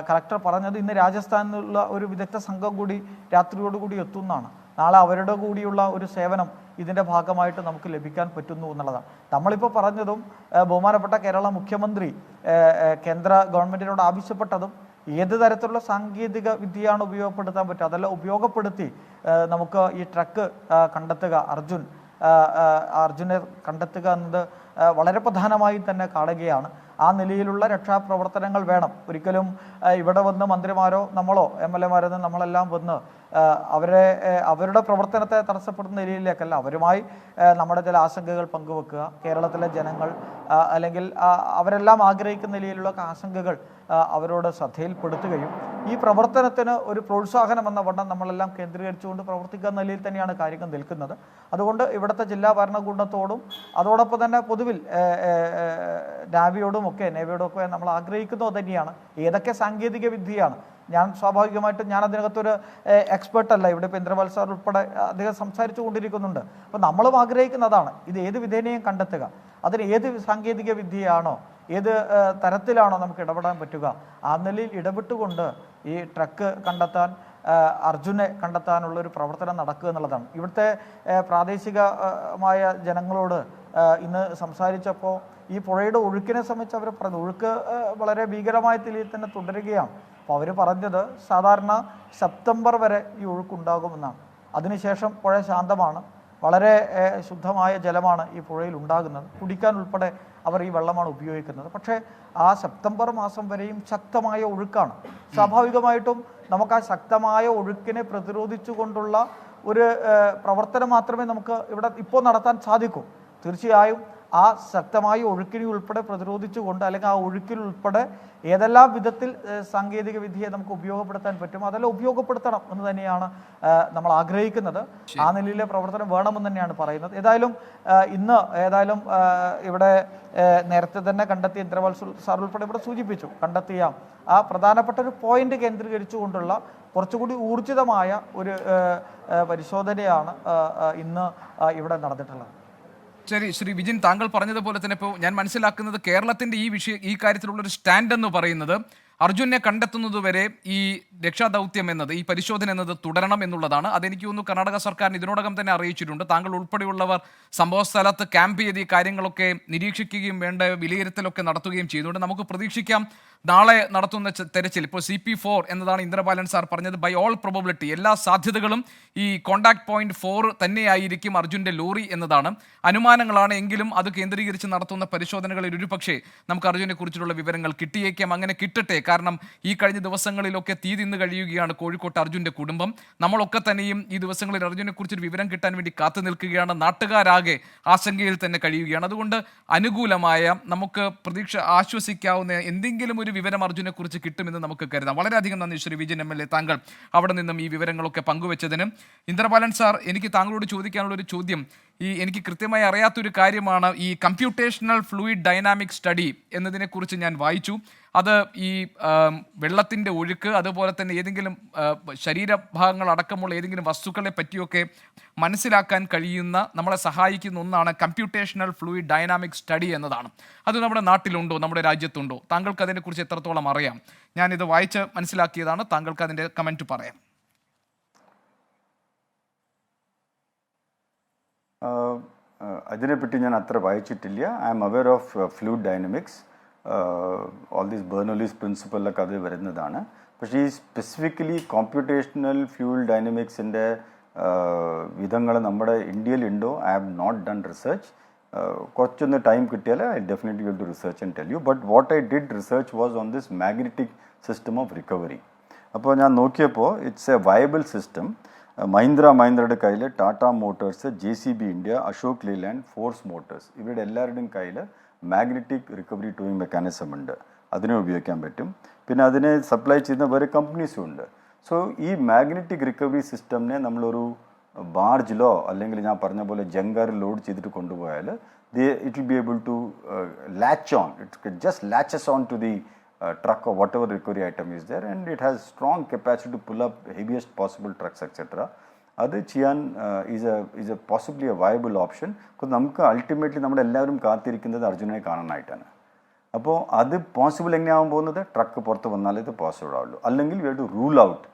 കലക്ടർ പറഞ്ഞത് ഇന്ന് രാജസ്ഥാനിലുള്ള ഒരു വിദഗ്ധ സംഘം കൂടി രാത്രിയോടുകൂടി എത്തുന്നതാണ്. നാളെ അവരുടെ കൂടിയുള്ള ഒരു സേവനം ഇതിൻ്റെ ഭാഗമായിട്ട് നമുക്ക് ലഭിക്കാൻ പറ്റുന്നു എന്നുള്ളതാണ്. നമ്മളിപ്പോൾ പറഞ്ഞതും ബഹുമാനപ്പെട്ട കേരള മുഖ്യമന്ത്രി കേന്ദ്ര ഗവൺമെൻറ്റിനോട് ആവശ്യപ്പെട്ടതും ഏത് തരത്തിലുള്ള സാങ്കേതിക വിദ്യയാണ് ഉപയോഗപ്പെടുത്താൻ പറ്റുക അതെല്ലാം ഉപയോഗപ്പെടുത്തി നമുക്ക് ഈ ട്രക്ക് കണ്ടെത്തുക, അർജുനെ കണ്ടെത്തുക എന്നത് വളരെ പ്രധാനമായി തന്നെ കാണുകയാണ്. ആ നിലയിലുള്ള രക്ഷാപ്രവർത്തനങ്ങൾ വേണം. ഒരിക്കലും ഇവിടെ വന്ന് മന്ത്രിമാരോ നമ്മളോ MLA നമ്മളെല്ലാം വന്ന് അവരുടെ പ്രവർത്തനത്തെ തടസ്സപ്പെടുന്ന നിലയിലേക്കല്ല, അവരുമായി നമ്മുടെ ചില ആശങ്കകൾ പങ്കുവെക്കുക, കേരളത്തിലെ ജനങ്ങൾ അല്ലെങ്കിൽ അവരെല്ലാം ആഗ്രഹിക്കുന്ന നിലയിലുള്ള ആശങ്കകൾ അവരോട് ശ്രദ്ധയിൽപ്പെടുത്തുകയും ഈ പ്രവർത്തനത്തിന് ഒരു പ്രോത്സാഹനം എന്ന വണ്ണം നമ്മളെല്ലാം കേന്ദ്രീകരിച്ചുകൊണ്ട് പ്രവർത്തിക്കുന്ന നിലയിൽ തന്നെയാണ് കാര്യങ്ങൾ നിൽക്കുന്നത്. അതുകൊണ്ട് ഇവിടുത്തെ ജില്ലാ ഭരണകൂടത്തോടും അതോടൊപ്പം തന്നെ പൊതുവിൽ നേവിയോടും ഒക്കെ നമ്മൾ ആഗ്രഹിക്കുന്നത് തന്നെയാണ്. ഏതൊക്കെ സാങ്കേതിക വിദ്യയാണ്, ഞാൻ സ്വാഭാവികമായിട്ടും ഞാൻ അതിനകത്തൊരു എക്സ്പേർട്ടല്ല, ഇവിടെ ഇപ്പോൾ ഇന്ദ്രപാൽ സാർ ഉൾപ്പെടെ അദ്ദേഹം സംസാരിച്ചു കൊണ്ടിരിക്കുന്നുണ്ട്. അപ്പോൾ നമ്മളും ആഗ്രഹിക്കുന്നതാണ് ഇത് ഏത് വിധേനയും കണ്ടെത്തുക, അതിന് ഏത് സാങ്കേതിക വിദ്യയാണോ ഏത് തരത്തിലാണോ നമുക്ക് ഇടപെടാൻ പറ്റുക ആ നിലയിൽ ഇടപെട്ടുകൊണ്ട് ഈ ട്രക്ക് കണ്ടെത്താൻ അർജുനെ കണ്ടെത്താനുള്ളൊരു പ്രവർത്തനം നടക്കുക എന്നുള്ളതാണ്. ഇവിടുത്തെ പ്രാദേശികമായ ജനങ്ങളോട് ഇന്ന് സംസാരിച്ചപ്പോൾ ഈ പുഴയുടെ ഒഴുക്കിനെ സംബന്ധിച്ച് അവർ പറഞ്ഞു, ഒഴുക്ക് വളരെ ഭീകരമായ നിലയിൽ തന്നെ തുടരുകയാണ്. അപ്പോൾ അവർ പറഞ്ഞത് സാധാരണ സെപ്റ്റംബർ വരെ ഈ ഒഴുക്കുണ്ടാകുമെന്നാണ്. അതിനുശേഷം പുഴ ശാന്തമാണ്, വളരെ ശുദ്ധമായ ജലമാണ് ഈ പുഴയിൽ ഉണ്ടാകുന്നത്, കുടിക്കാൻ ഉൾപ്പെടെ അവർ ഈ വെള്ളമാണ് ഉപയോഗിക്കുന്നത്. പക്ഷേ ആ സെപ്റ്റംബർ മാസം വരെയും ശക്തമായ ഒഴുക്കാണ്. സ്വാഭാവികമായിട്ടും നമുക്ക് ആ ശക്തമായ ഒഴുക്കിനെ പ്രതിരോധിച്ചുകൊണ്ടുള്ള ഒരു പ്രവർത്തനം മാത്രമേ നമുക്ക് ഇവിടെ ഇപ്പോൾ നടത്താൻ സാധിക്കൂ. തീർച്ചയായും ആ ശക്തമായ ഒഴുക്കിനെ ഉൾപ്പെടെ പ്രതിരോധിച്ചുകൊണ്ട് അല്ലെങ്കിൽ ആ ഒഴുക്കിൽ ഉൾപ്പെടെ ഏതെല്ലാം വിധത്തിൽ സാങ്കേതിക വിദ്യയെ നമുക്ക് ഉപയോഗപ്പെടുത്താൻ പറ്റും അതെല്ലാം ഉപയോഗപ്പെടുത്തണം എന്ന് തന്നെയാണ് നമ്മൾ ആഗ്രഹിക്കുന്നത്. ആ നിലയിലെ പ്രവർത്തനം വേണമെന്ന് തന്നെയാണ് പറയുന്നത്. ഇന്ന് ഇവിടെ നേരത്തെ തന്നെ കണ്ടെത്തിയ ഇന്ദ്രപാൽ സാർ ഉൾപ്പെടെ ഇവിടെ സൂചിപ്പിച്ചു, കണ്ടെത്തിയ ആ പ്രധാനപ്പെട്ട ഒരു പോയിന്റ് കേന്ദ്രീകരിച്ചുകൊണ്ടുള്ള കുറച്ചുകൂടി ഊർജിതമായ ഒരു പരിശോധനയാണ് ഇന്ന് ഇവിടെ നടന്നിട്ടുള്ളത്. ശരി, ശ്രീ വിജിൻ, താങ്കൾ പറഞ്ഞതുപോലെ തന്നെ ഇപ്പോൾ ഞാൻ മനസ്സിലാക്കുന്നത് കേരളത്തിൻ്റെ ഈ കാര്യത്തിലുള്ളൊരു സ്റ്റാൻഡ് എന്ന് പറയുന്നത് അർജുനെ കണ്ടെത്തുന്നതുവരെ ഈ രക്ഷാദൗത്യം എന്നത്, ഈ പരിശോധന എന്നത് തുടരണം എന്നുള്ളതാണ്. അതെനിക്ക് തോന്നുന്നു കർണാടക സർക്കാരിന് ഇതിനോടകം തന്നെ അറിയിച്ചിട്ടുണ്ട്. താങ്കൾ ഉൾപ്പെടെയുള്ളവർ സംഭവ സ്ഥലത്ത് ക്യാമ്പ് ചെയ്ത് ഈ കാര്യങ്ങളൊക്കെ നിരീക്ഷിക്കുകയും വേണ്ട വിലയിരുത്തലൊക്കെ നടത്തുകയും ചെയ്യുന്നുണ്ട്. നമുക്ക് പ്രതീക്ഷിക്കാം നാളെ നടത്തുന്ന തെരച്ചിൽ, ഇപ്പോൾ CP4 എന്നതാണ് ഇന്ദ്രപാലൻ സാർ പറഞ്ഞത്, ബൈ ഓൾ പ്രോബബിലിറ്റി എല്ലാ സാധ്യതകളും ഈ കോണ്ടാക്ട് പോയിന്റ് 4 തന്നെയായിരിക്കും അർജുൻ്റെ ലോറി എന്നതാണ് അനുമാനങ്ങളാണ്. എങ്കിലും അത് കേന്ദ്രീകരിച്ച് നടത്തുന്ന പരിശോധനകളിൽ ഒരുപക്ഷെ നമുക്ക് അർജുനെ കുറിച്ചുള്ള വിവരങ്ങൾ കിട്ടിയേക്കാം. അങ്ങനെ കിട്ടട്ടെ, കാരണം ഈ കഴിഞ്ഞ ദിവസങ്ങളിലൊക്കെ തീ തിന്ന് കഴിയുകയാണ് കോഴിക്കോട്ട് അർജുൻ്റെ കുടുംബം. നമ്മളൊക്കെ തന്നെയും ഈ ദിവസങ്ങളിൽ അർജുനെ കുറിച്ചൊരു വിവരം കിട്ടാൻ വേണ്ടി കാത്തു നിൽക്കുകയാണ്. നാട്ടുകാരാകെ ആശങ്കയിൽ തന്നെ കഴിയുകയാണ്. അതുകൊണ്ട് അനുകൂലമായ നമുക്ക് ആശ്വസിക്കാവുന്ന എന്തെങ്കിലും ഒരു വിവരം അർജുനെ കുറിച്ച് കിട്ടുമെന്ന് നമുക്ക് കരുതാം. വളരെയധികം നന്ദി ശ്രീ വിജിൻ MLA, താങ്കൾ അവിടെ നിന്നും ഈ വിവരങ്ങളൊക്കെ പങ്കുവച്ചതിന്. ഇന്ദ്രപാലൻ സാർ, എനിക്ക് താങ്കളോട് ചോദിക്കാനുള്ള ഒരു ചോദ്യം, എനിക്ക് കൃത്യമായി അറിയാത്തൊരു കാര്യമാണ് ഈ കമ്പ്യൂട്ടേഷണൽ ഫ്ലൂയിഡ് ഡൈനാമിക് സ്റ്റഡി എന്നതിനെക്കുറിച്ച് ഞാൻ വായിച്ചു. അത് ഈ വെള്ളത്തിൻ്റെ ഒഴുക്ക്, അതുപോലെ തന്നെ ഏതെങ്കിലും ശരീരഭാഗങ്ങൾ അടക്കമുള്ള ഏതെങ്കിലും വസ്തുക്കളെ പറ്റിയൊക്കെ മനസ്സിലാക്കാൻ കഴിയുന്ന, നമ്മളെ സഹായിക്കുന്ന ഒന്നാണ് കമ്പ്യൂട്ടേഷണൽ ഫ്ലൂയിഡ് ഡൈനാമിക് സ്റ്റഡി എന്നതാണ്. അത് നമ്മുടെ നാട്ടിലുണ്ടോ, നമ്മുടെ രാജ്യത്തുണ്ടോ? താങ്കൾക്ക് അതിനെക്കുറിച്ച് എത്രത്തോളം അറിയാം? ഞാനിത് വായിച്ച് മനസ്സിലാക്കിയതാണ്, താങ്കൾക്ക് അതിൻ്റെ കമൻറ്റ് പറയാം. അതിനെപ്പറ്റി ഞാൻ അത്ര വായിച്ചിട്ടില്ല. I am aware of fluid dynamics, all these Bernoulli's പ്രിൻസിപ്പലിലൊക്കെ അത് വരുന്നതാണ്. പക്ഷേ ഈ സ്പെസിഫിക്കലി കോമ്പ്യൂട്ടേഷണൽ ഫ്ലൂയിഡ് ഡൈനമിക്സിൻ്റെ വിധങ്ങൾ നമ്മുടെ ഇന്ത്യയിലുണ്ടോ? I have not done research. കുറച്ചൊന്ന് ടൈം കിട്ടിയാൽ I definitely will to research and tell you. But what I did research was on this magnetic system of recovery. അപ്പോൾ ഞാൻ നോക്കിയപ്പോൾ ഇറ്റ്സ് എ വയബിൾ സിസ്റ്റം. മഹീന്ദ്രയുടെ കയ്യിൽ Tata motors, JCB India, Ashok Leyland, force motors, ഇവരുടെ എല്ലാവരുടെയും കയ്യിൽ മാഗ്നറ്റിക് റിക്കവറി ടൂയിങ് മെക്കാനിസം ഉണ്ട്. അതിനെ ഉപയോഗിക്കാൻ പറ്റും. പിന്നെ അതിനെ സപ്ലൈ ചെയ്യുന്ന വേറെ കമ്പനീസും ഉണ്ട്. സോ ഈ മാഗ്നറ്റിക് റിക്കവറി സിസ്റ്റമിനെ നമ്മളൊരു ബാർജിലോ അല്ലെങ്കിൽ ഞാൻ പറഞ്ഞ പോലെ ജങ്കാറിൽ ലോഡ് ചെയ്തിട്ട് കൊണ്ടുപോയാൽ it will be able to latch on. It just latches on to the truck or whatever recovery item is there, and it has strong capacity to pull up heaviest possible trucks, etc. അത് ചെയ്യാൻ is a possibly a viable option. because നമുക്ക് ultimately നമ്മളെല്ലാവരും കാത്തിരിക്കുന്നത് അർജുനെ കാണാനായിട്ടാണ്. അപ്പോൾ അത് possible എങ്ങനെയാവാൻ പോകുന്നത്? Truck പുറത്ത് വന്നാലേ ഇത് പോസിബിൾ ആവുള്ളൂ. അല്ലെങ്കിൽ we have to rule out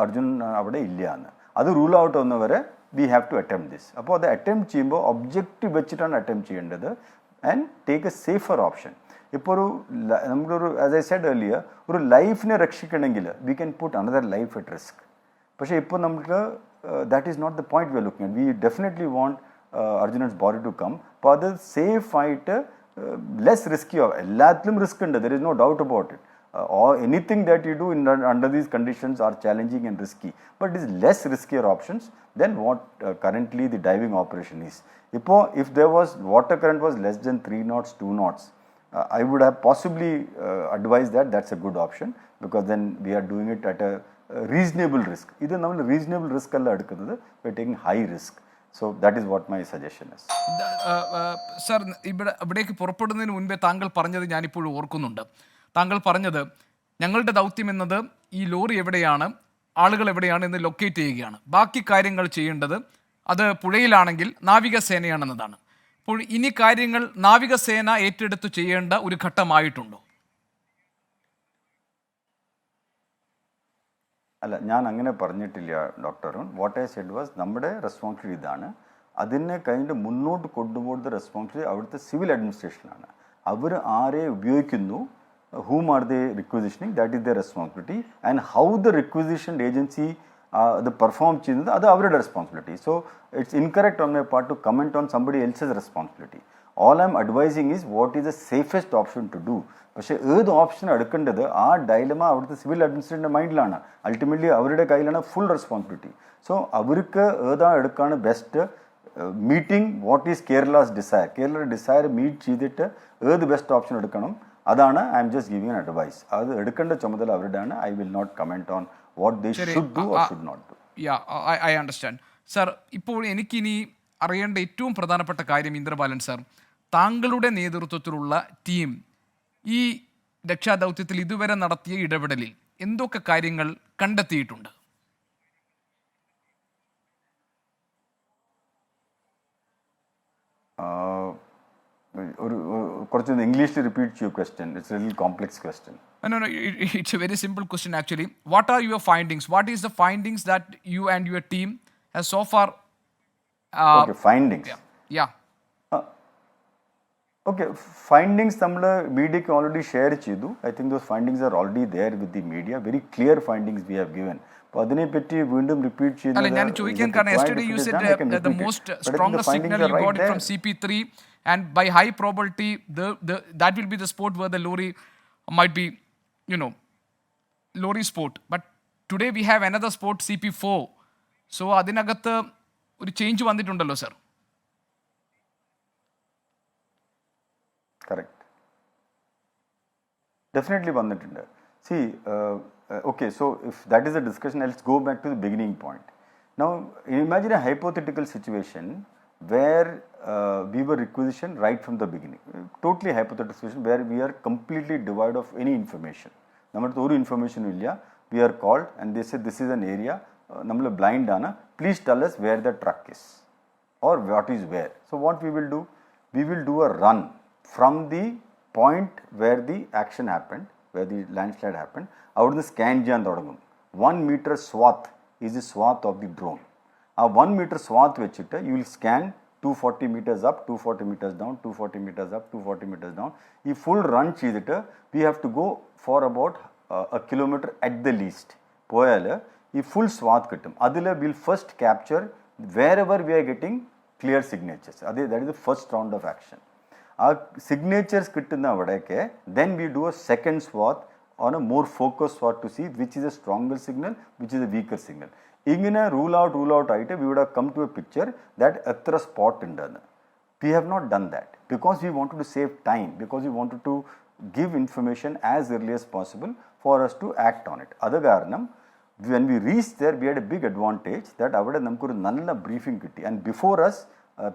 Arjun അവിടെ ഇല്ല എന്ന്. അത് റൂൾ ഔട്ട് വന്നവരെ we have to attempt this. അപ്പോൾ അത് അറ്റംപ്റ്റ് ചെയ്യുമ്പോൾ ഒബ്ജക്റ്റീവ് വെച്ചിട്ടാണ് അറ്റംപ്റ്റ് ചെയ്യേണ്ടത് and take a safer option. ഇപ്പോൾ നമുക്കൊരു ആസ് ഐ സെഡ് ഏർലിയർ ഒരു ലൈഫിനെ രക്ഷിക്കണമെങ്കിൽ we can put another life at risk. പക്ഷേ ഇപ്പോൾ നമുക്ക് that is not the point we are looking at. We definitely want Arjunan's body to come. അപ്പോൾ അത് സേഫായിട്ട് ലെസ് റിസ്കി ആവും. എല്ലാത്തിലും റിസ്ക് ഉണ്ട്, there is no doubt about it. Or anything that you do under these conditions are challenging and risky, but it is less riskier options than what currently the diving operation is. If there was water current was less than 3 knots, 2 knots, I would have possibly advised that that's a good option, because then we are doing it at a reasonable risk. This is reasonable risk alla edukkunnathu, we are taking high risk. So that is what my suggestion is. Sir, ഇവിടേക്ക് പുറപ്പെടുന്നതിന് മുൻപേ താങ്കൾ പറഞ്ഞത് ഞാനിപ്പോഴും ഓർക്കുന്നുണ്ട്. താങ്കൾ പറഞ്ഞത് ഞങ്ങളുടെ ദൗത്യം എന്നത് ഈ ലോറി എവിടെയാണ്, ആളുകൾ എവിടെയാണ് എന്ന് ലൊക്കേറ്റ് ചെയ്യുകയാണ്, ബാക്കി കാര്യങ്ങൾ ചെയ്യേണ്ടത് അത് പുഴയിലാണെങ്കിൽ നാവികസേനയാണെന്നതാണ്. അപ്പോൾ ഇനി കാര്യങ്ങൾ നാവികസേന ഏറ്റെടുത്ത് ചെയ്യേണ്ട ഒരു ഘട്ടമായിട്ടുണ്ടോ? അല്ല, ഞാൻ അങ്ങനെ പറഞ്ഞിട്ടില്ല doctor Arun. What I said was നമ്മുടെ റെസ്പോൺസിബിലിറ്റി ഇതാണ്. അതിനെ കഴിഞ്ഞിട്ട് മുന്നോട്ട് കൊണ്ടുപോകുന്ന റെസ്പോൺസിബിലിറ്റി അവിടുത്തെ സിവിൽ അഡ്മിനിസ്ട്രേഷനാണ്. അവർ ആരെ ഉപയോഗിക്കുന്നു, whom are they requisitioning, that is their responsibility, and how the requisitioned agency the perform ചെയ്യുന്നത് അത് അവരുടെ responsibility. So it's incorrect on my part to comment on somebody else's responsibility. All I am advising is what is the safest option to do. പക്ഷേ ഏത് option എടുക്കേണ്ടത് ആ dilemma അവിടുത്തെ civil അഡ്മിനിസ്ട്രേഷൻ്റെ മൈൻഡിലാണ്. Ultimately അവരുടെ കയ്യിലാണ് ഫുൾ റെസ്പോൺസിബിലിറ്റി. സോ അവർക്ക് ഏതാ എടുക്കാണ് best, meeting what is Kerala's desire, കേരളയുടെ ഡിസയർ മീറ്റ് ചെയ്തിട്ട് ഏത് ബെസ്റ്റ് ഓപ്ഷൻ എടുക്കണം, അതാണ് I am just giving an advice. അത് എടുക്കേണ്ട ചുമതല അവരുടെയാണ്. I will not comment on what they should do or should not do. I understand sir. ഇപ്പോൾ എനിക്കിനി അറിയേണ്ട ഏറ്റവും പ്രധാനപ്പെട്ട കാര്യം ഇന്ദ്രബാലൻ സർ, താങ്കളുടെ നേതൃത്വത്തിലുള്ള ടീം ഈ രക്ഷാദൗത്യത്തിൽ ഇതുവരെ നടത്തിയ ഇടപെടലിൽ എന്തൊക്കെ കാര്യങ്ങൾ കണ്ടെത്തിയിട്ടുണ്ട്? കുറച്ച് ഇംഗ്ലീഷിൽ റിപ്പീറ്റ് ചെയ്യൂ question. It's A little complex question. No, it's a very simple question actually. What are your findings? What is the findings that you and your team has so far? Okay, findings. Yeah. Okay, findings നമ്മൾ മീഡിയക്ക് already share ചെയ്തു. I think those findings are already there with the media. Very clear findings we have given. അപ്പോൾ അതിനെപ്പറ്റി വീണ്ടും repeat ചെയ്യുന്നത് അല്ല, ഞാൻ ചോദിക്കാൻ കാരണം yesterday you said the most strongest signal you got it from CP3, and by high probability that will be the spot where the lorry might be, lorry spot. But today we have another spot, CP4. So അതിനകത്ത് ഒരു change വന്നിട്ടുണ്ടല്ലോ sir? Correct, definitely വന്നിട്ടുണ്ട്. C okay, so if that is a discussion, let's go back to the beginning point. Now imagine a hypothetical situation where we were requisitioned right from the beginning, totally hypothetical situation where we are completely devoid of any information. നമ്മുടെ ഒരു ഇൻഫർമേഷനും ഇല്ല. We are called and they said this is an area, നമ്മൾ blind ആണ്, please tell us where the truck is or what is where. So what we will do, we will do a run from the point where the action happened, where the landslide happened. അവിടുന്ന് scan ചെയ്യാൻ തുടങ്ങും. 1 meter swath is the swath of the drone. ആ 1 meter swath വെച്ചിട്ട് you will scan 240 meters up, 240 meters down, 240 meters up, 240 meters down. ഈ full run ചെയ്തിട്ട് we have to go for about a kilometer at the least. പോയാൽ ഈ full സ്വാത്ത് കിട്ടും. അതിൽ will first capture wherever we are getting clear signatures. that is the first round of action. ആ signatures കിട്ടുന്ന അവിടേക്ക് then we do a second swath on a more focused swath to see which is a stronger signal, which is a weaker signal. ഇങ്ങനെ rule out ആയിട്ട് we would have come to a picture that എത്ര spot ഉണ്ടെന്ന്. We have not done that because we wanted to save time, because we wanted to give information as early as possible for us to act on it. അത് കാരണം when we reached there, we had a big advantage that avade namukku oru nalla briefing kitti, and before us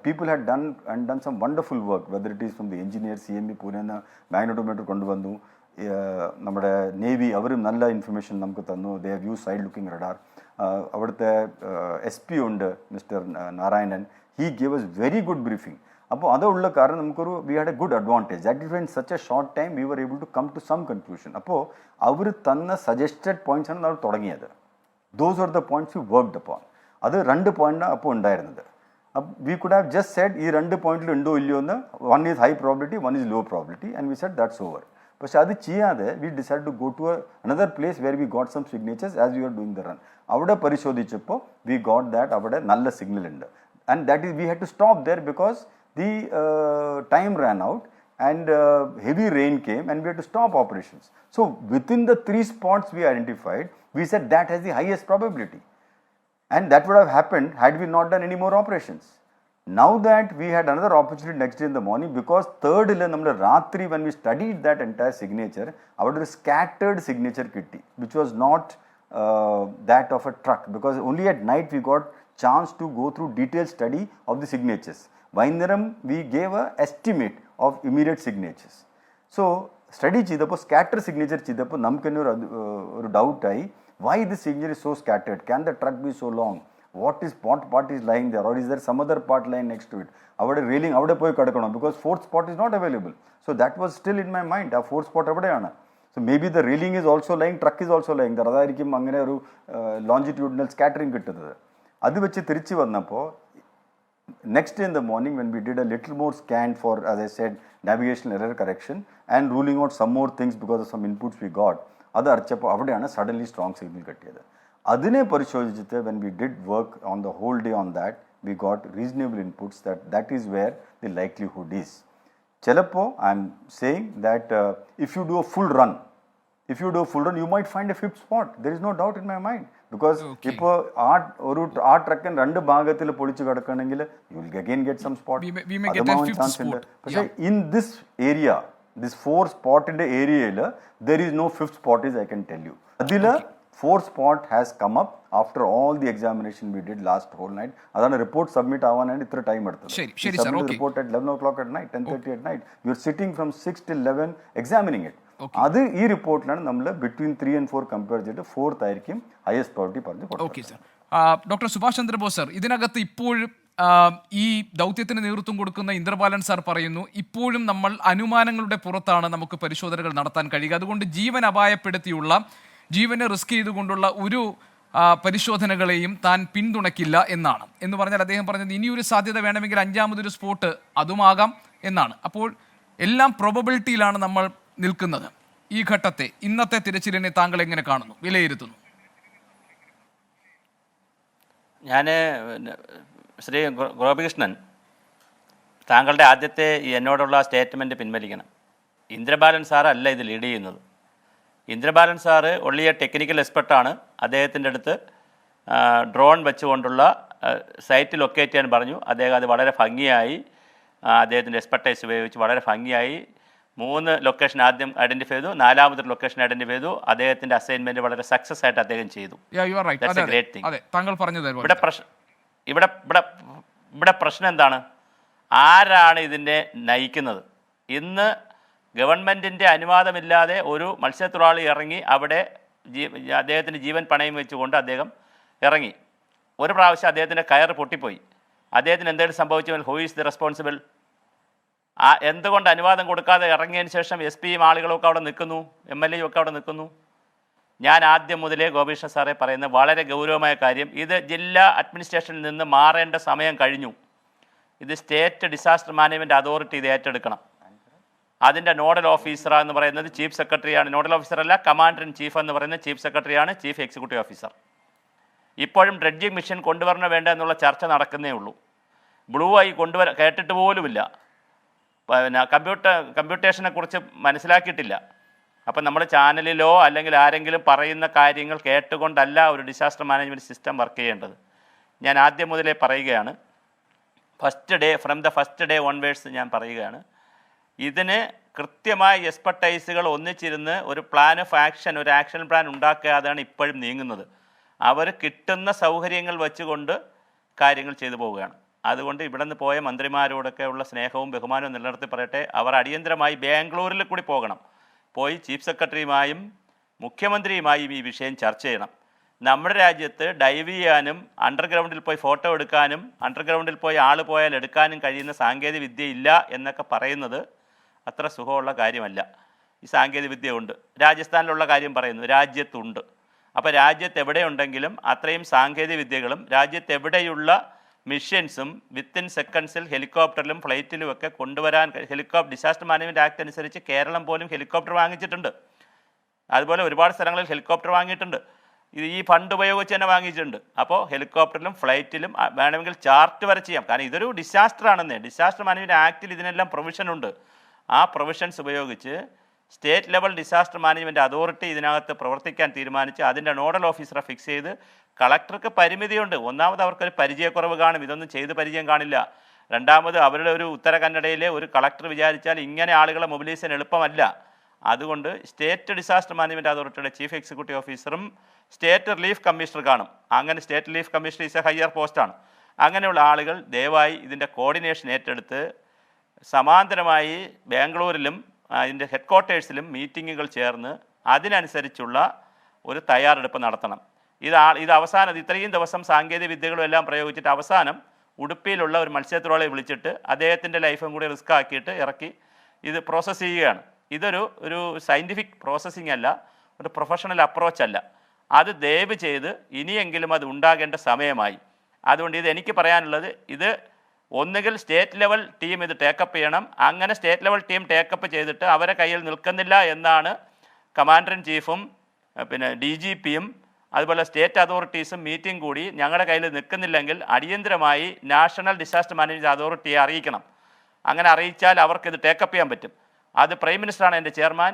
people had done some wonderful work, whether it is from the engineers, CME Pune magnetometer kondu vandu, നമ്മുടെ navy അവരും നല്ല information നമുക്ക് തന്നു. They have use side looking radar. അവിടുത്തെ SP ഉണ്ട് mister Narayanan, he gave us very good briefing. അപ്പോൾ അതുള്ള കാരണം നമുക്കൊരു we had a good advantage. That is when such a short time we were able to come to some conclusion. അപ്പോൾ അവർ തന്ന suggested points ആണ് നമ്മൾ തുടങ്ങിയത്. Those are the points we worked upon. അത് 2 പോയിന്റാണ് അപ്പോൾ ഉണ്ടായിരുന്നത്. We could have just said ഈ 2 പോയിന്റിൽ ഉണ്ടോ ഇല്ലയോ എന്ന്. One is high probability, one is low probability, and we said that's over. പക്ഷെ അത് ചെയ്യാതെ we decide to go to another place where we got some signatures as you are doing the run. അവിടെ പരിശോധിച്ചപ്പോൾ we got that അവിടെ നല്ല signal ഉണ്ട്. And that is we had to stop there because the time ran out and heavy rain came and we had to stop operations. So within the 3 spots we identified, we said that has the highest probability, and that would have happened had we not done any more operations. Now that we had another opportunity next day in the morning, because third ile nammal ratri when we studied that entire signature, avade a scattered signature kitti, which was not that of a truck, because only at night we got chance to go through detailed study of the signatures. Vainaram we gave a estimate of immediate signatures. So study ചെയ്തപ്പോൾ scatter signature ചെയ്തപ്പോൾ നമുക്ക് തന്നെ ഒരു ഡൗട്ടായി, why this signature is so scattered? Can the truck be so long? What part is lying there, or is there some other part lying next to it? അവിടെ railing അവിടെ പോയി കിടക്കണം, because fourth spot is not available. So that was still in my mind. ആ fourth spot എവിടെയാണ്? So maybe the railing is also lying, truck is also lying there. അതായിരിക്കും അങ്ങനെ ഒരു longitudinal scattering കിട്ടുന്നത്. അത് വെച്ച് തിരിച്ചു വന്നപ്പോൾ next day in the morning when we did a little more scan for, as I said, navigational error correction and ruling out some more things because of some inputs we got, അത് അടച്ചപ്പോൾ അവിടെയാണ് suddenly strong signal കിട്ടിയത്. അതിനെ പരിശോധിച്ചിട്ട് when we did work on the whole day on that, we got reasonable inputs that is where the likelihood is. ചിലപ്പോൾ I am saying that if you do a full run, you might find a 5th spot. There is no doubt in my mind. Because ഇപ്പോൾ ആ ട്രക്കിന് 2 ഭാഗത്തിൽ പൊളിച്ച് കിടക്കണമെങ്കിൽ you will again get some spot. Chance ഉണ്ട്. പക്ഷേ in this area, this 4 സ്പോട്ടിന്റെ ഏരിയയിൽ there is no 5th spot is I can tell you. അതിൽ 4th spot has come up after all the examination we did last whole night. അതാണ് report submit ആവാനാണ് ഇത്ര time എടുത്തത്. Report at 11 o'clock at night, 10:30 at night. You are sitting from 6 till 11 examining it. അത് ഈ റിപ്പോർട്ടിലാണ് നമ്മൾ between 3 and 4 compare ചെയ്തിട്ട് 4th ആയിരിക്കും ഹയസ്റ്റ് പ്രോബിലിറ്റി പറഞ്ഞു. Okay sir. Doctor Subhash Chandrabose sir, ഇതിനകത്ത് ഇപ്പോഴും ഈ ദൗത്യത്തിന് നേതൃത്വം കൊടുക്കുന്ന ഇന്ദ്രബാലൻ സാർ പറയുന്നു, ഇപ്പോഴും നമ്മൾ അനുമാനങ്ങളുടെ പുറത്താണ് നമുക്ക് പരിശോധനകൾ നടത്താൻ കഴിയുക. അതുകൊണ്ട് ജീവൻ അപായപ്പെടുത്തിയുള്ള, ജീവനെ റിസ്ക് ചെയ്തുകൊണ്ടുള്ള ഒരു പരിശോധനകളെയും താൻ പിന്തുണയ്ക്കില്ല എന്നാണ്. എന്ന് പറഞ്ഞാൽ അദ്ദേഹം പറഞ്ഞത് ഇനിയൊരു സാധ്യത വേണമെങ്കിൽ 5ാമതൊരു സ്പോട്ട് അതുമാകാം എന്നാണ്. അപ്പോൾ എല്ലാം പ്രോബബിലിറ്റിയിലാണ് നമ്മൾ നിൽക്കുന്നത്. ഈ ഘട്ടത്തെ, ഇന്നത്തെ തിരച്ചിലിനെ താങ്കൾ എങ്ങനെ കാണുന്നു, വിലയിരുത്തുന്നു? ഞാൻ ശ്രീ ഗോപികൃഷ്ണൻ, താങ്കളുടെ ആദ്യത്തെ എന്നോടുള്ള സ്റ്റേറ്റ്മെൻറ്റ് പിൻവലിക്കണം. ഇന്ദ്രബാലൻ സാറല്ല ഇത് ലീഡ് ചെയ്യുന്നത്. ഇന്ദ്രബാലൻ സാറ് ഒള്ളിയ ടെക്നിക്കൽ എക്സ്പെർട്ടാണ്. അദ്ദേഹത്തിൻ്റെ അടുത്ത് ഡ്രോൺ വെച്ചുകൊണ്ടുള്ള സൈറ്റ് ലൊക്കേറ്റ് ചെയ്യാൻ പറഞ്ഞു. അദ്ദേഹം അത് വളരെ ഭംഗിയായി, അദ്ദേഹത്തിൻ്റെ എക്സ്പെർട്ടൈസ് ഉപയോഗിച്ച് വളരെ ഭംഗിയായി 3 ലൊക്കേഷൻ ആദ്യം ഐഡൻറ്റിഫൈ ചെയ്തു, 4ാമതൊരു ലൊക്കേഷൻ ഐഡൻറ്റിഫൈ ചെയ്തു. അദ്ദേഹത്തിൻ്റെ അസൈൻമെൻറ്റ് വളരെ സക്സസ് ആയിട്ട് അദ്ദേഹം ചെയ്തു. Great thing. ഇവിടെ പ്രശ്നം എന്താണ്? ആരാണ് ഇതിനെ നയിക്കുന്നത്? ഇന്ന് ഗവൺമെൻറ്റിൻ്റെ അനുവാദമില്ലാതെ ഒരു മത്സ്യത്തൊഴിലാളി ഇറങ്ങി അവിടെ അദ്ദേഹത്തിൻ്റെ ജീവൻ പണയം വെച്ചുകൊണ്ട് അദ്ദേഹം ഇറങ്ങി. ഒരു പ്രാവശ്യം അദ്ദേഹത്തിൻ്റെ കയറ് പൊട്ടിപ്പോയി. അദ്ദേഹത്തിന് എന്തെങ്കിലും സംഭവിച്ചാൽ ഹൂ ഈസ് ദി റെസ്പോൺസിബിൾ? എന്തുകൊണ്ട് അനുവാദം കൊടുക്കാതെ ഇറങ്ങിയതിന് ശേഷം SP-യും ആളുകളൊക്കെ അവിടെ നിൽക്കുന്നു, MLA-യും ഒക്കെ അവിടെ നിൽക്കുന്നു? ഞാൻ ആദ്യം മുതലേ ഗോപികൃഷ്ണൻ സാറെ പറയുന്ന വളരെ ഗൗരവമായ കാര്യം, ഇത് ജില്ലാ അഡ്മിനിസ്ട്രേഷനിൽ നിന്ന് മാറേണ്ട സമയം കഴിഞ്ഞു. ഇത് സ്റ്റേറ്റ് ഡിസാസ്റ്റർ മാനേജ്മെൻറ്റ് അതോറിറ്റി ഇത് ഏറ്റെടുക്കണം. അതിൻ്റെ നോഡൽ ഓഫീസർ എന്ന് പറയുന്നത് ചീഫ് സെക്രട്ടറിയാണ്. നോഡൽ ഓഫീസറല്ല, കമാൻഡർ ഇൻ ചീഫ് എന്ന് പറയുന്നത് ചീഫ് സെക്രട്ടറിയാണ്, ചീഫ് എക്സിക്യൂട്ടീവ് ഓഫീസർ. ഇപ്പോഴും ഡ്രഡ്ജിങ് മിഷൻ കൊണ്ടുവരണോ വേണ്ട എന്നുള്ള ചർച്ച നടക്കുന്നേ ഉള്ളൂ. ബ്ലൂ ഐ കേട്ടിട്ട് പോലുമില്ല. പിന്നെ കമ്പ്യൂട്ടേഷനെ കുറിച്ച് മനസ്സിലാക്കിയിട്ടില്ല. അപ്പം നമ്മൾ ചാനലിലോ അല്ലെങ്കിൽ ആരെങ്കിലും പറയുന്ന കാര്യങ്ങൾ കേട്ടുകൊണ്ടല്ല ഒരു ഡിസാസ്റ്റർ മാനേജ്മെൻറ്റ് സിസ്റ്റം വർക്ക് ചെയ്യേണ്ടത്. ഞാൻ ആദ്യം മുതലേ പറയുകയാണ്, from the first day onwards ഞാൻ പറയുകയാണ്, ഇതിന് കൃത്യമായ എക്സ്പെർട്ടൈസുകൾ ഒന്നിച്ചിരുന്ന് ഒരു പ്ലാൻ ഓഫ് ആക്ഷൻ, ഒരു ആക്ഷൻ പ്ലാൻ ഉണ്ടാക്കാതെയാണ് ഇപ്പോഴും നീങ്ങുന്നത്. അവർ കിട്ടുന്ന സൗകര്യങ്ങൾ വെച്ചുകൊണ്ട് കാര്യങ്ങൾ ചെയ്തു പോവുകയാണ്. അതുകൊണ്ട് ഇവിടെ നിന്ന് പോയ മന്ത്രിമാരോടൊക്കെ ഉള്ള സ്നേഹവും ബഹുമാനവും നിലനിർത്തി പറയട്ടെ, അവർ അടിയന്തരമായി ബാംഗ്ലൂരിൽ കൂടി പോകണം. പോയി ചീഫ് സെക്രട്ടറിയുമായും മുഖ്യമന്ത്രിയുമായും ഈ വിഷയം ചർച്ച ചെയ്യണം. നമ്മുടെ രാജ്യത്ത് ഡൈവ് ചെയ്യാനും അണ്ടർഗ്രൗണ്ടിൽ പോയി ഫോട്ടോ എടുക്കാനും അണ്ടർഗ്രൗണ്ടിൽ പോയി ആൾ പോയാൽ എടുക്കാനും കഴിയുന്ന സാങ്കേതിക വിദ്യ ഇല്ല എന്നൊക്കെ പറയുന്നത് അത്ര സുഖമുള്ള കാര്യമല്ല. ഈ സാങ്കേതിക വിദ്യ ഉണ്ട്. രാജസ്ഥാനിലുള്ള കാര്യം പറയുന്നു, രാജ്യത്തുണ്ട്. അപ്പോൾ രാജ്യത്ത് എവിടെയുണ്ടെങ്കിലും അത്രയും സാങ്കേതിക വിദ്യകളും രാജ്യത്തെവിടെയുള്ള മിഷൻസും വിത്തിൻ സെക്കൻഡ്സിൽ ഹെലികോപ്റ്ററിലും ഫ്ലൈറ്റിലും ഒക്കെ കൊണ്ടുവരാൻ ഡിസാസ്റ്റർ മാനേജ്മെൻറ്റ് ആക്ട് അനുസരിച്ച് കേരളം പോലും ഹെലികോപ്റ്റർ വാങ്ങിച്ചിട്ടുണ്ട്. അതുപോലെ ഒരുപാട് സ്ഥലങ്ങളിൽ ഹെലികോപ്റ്റർ വാങ്ങിയിട്ടുണ്ട്. ഈ ഫണ്ട് ഉപയോഗിച്ച് തന്നെ വാങ്ങിയിട്ടുണ്ട്. അപ്പോൾ ഹെലികോപ്റ്ററിലും ഫ്ലൈറ്റിലും വേണമെങ്കിൽ ചാർട്ട് വരെ ചെയ്യാം. കാരണം ഇതൊരു ഡിസാസ്റ്റർ ആണെന്നേ. ഡിസാസ്റ്റർ മാനേജ്മെൻറ്റ് ആക്ടിൽ ഇതിനെല്ലാം പ്രൊവിഷനുണ്ട്. ആ പ്രൊവിഷൻസ് ഉപയോഗിച്ച് state level disaster management authority ഇതിനകത്ത് പ്രവർത്തിക്കാൻ തീരുമാനിച്ച് അതിൻ്റെ നോഡൽ ഓഫീസറെ ഫിക്സ് ചെയ്ത് കളക്ടർക്ക് പരിമിതിയുണ്ട്. ഒന്നാമത് അവർക്കൊരു പരിചയക്കുറവ് കാണും, ഇതൊന്നും ചെയ്ത് പരിചയം കാണില്ല. രണ്ടാമത് അവരുടെ ഒരു ഉത്തര കന്നഡയിലെ ഒരു കളക്ടർ വിചാരിച്ചാൽ ഇങ്ങനെ ആളുകളെ മൊബിലൈസ് ചെയ്യാൻ എളുപ്പമല്ല. അതുകൊണ്ട് സ്റ്റേറ്റ് ഡിസാസ്റ്റർ മാനേജ്മെൻറ്റ് അതോറിറ്റിയുടെ ചീഫ് എക്സിക്യൂട്ടീവ് ഓഫീസറും സ്റ്റേറ്റ് റിലീഫ് കമ്മീഷണർ കാണും. അങ്ങനെ state relief commissioner is a higher പോസ്റ്റാണ്. അങ്ങനെയുള്ള ആളുകൾ ദയവായി ഇതിൻ്റെ കോർഡിനേഷൻ ഏറ്റെടുത്ത് സമാന്തരമായി ബാംഗ്ലൂരിലും അതിൻ്റെ ഹെഡ് ക്വാർട്ടേഴ്സിലും മീറ്റിങ്ങുകൾ ചേർന്ന് അതിനനുസരിച്ചുള്ള ഒരു തയ്യാറെടുപ്പ് നടത്തണം. ഇത് അവസാനം ഇത്രയും ദിവസം സാങ്കേതിക വിദ്യകളും എല്ലാം പ്രയോഗിച്ചിട്ട് അവസാനം ഉടുപ്പിയിലുള്ള ഒരു മത്സ്യത്തൊഴിലാളിയെ വിളിച്ചിട്ട് അദ്ദേഹത്തിൻ്റെ ലൈഫും കൂടി റിസ്ക് ആക്കിയിട്ട് ഇറക്കി ഇത് പ്രോസസ്സ് ചെയ്യുകയാണ്. ഇതൊരു സയൻറ്റിഫിക് പ്രോസസ്സിംഗ് അല്ല, ഒരു പ്രൊഫഷണൽ അപ്രോച്ച് അല്ല. അത് ദയവ് ചെയ്ത് ഇനിയെങ്കിലും അത് ഉണ്ടാകേണ്ട സമയമായി. അതുകൊണ്ട് ഇത് എനിക്ക് പറയാനുള്ളത്, ഇത് ഒന്നുകിൽ സ്റ്റേറ്റ് ലെവൽ ടീം ഇത് ടേക്കപ്പ് ചെയ്യണം. അങ്ങനെ സ്റ്റേറ്റ് ലെവൽ ടീം ടേക്കപ്പ് ചെയ്തിട്ട് അവരെ കയ്യിൽ നിൽക്കുന്നില്ല എന്നാണ് കമാൻഡർ ഇൻ ചീഫും പിന്നെ DGPയും അതുപോലെ സ്റ്റേറ്റ് അതോറിറ്റീസും മീറ്റിംഗ് കൂടി ഞങ്ങളുടെ കയ്യിൽ നിൽക്കുന്നില്ലെങ്കിൽ അടിയന്തരമായി നാഷണൽ ഡിസാസ്റ്റർ മാനേജ്മെൻറ്റ് അതോറിറ്റിയെ അറിയിക്കണം. അങ്ങനെ അറിയിച്ചാൽ അവർക്കിത് ടേക്കപ്പ് ചെയ്യാൻ പറ്റും. അത് പ്രൈം മിനിസ്റ്ററാണ് എൻ്റെ ചെയർമാൻ,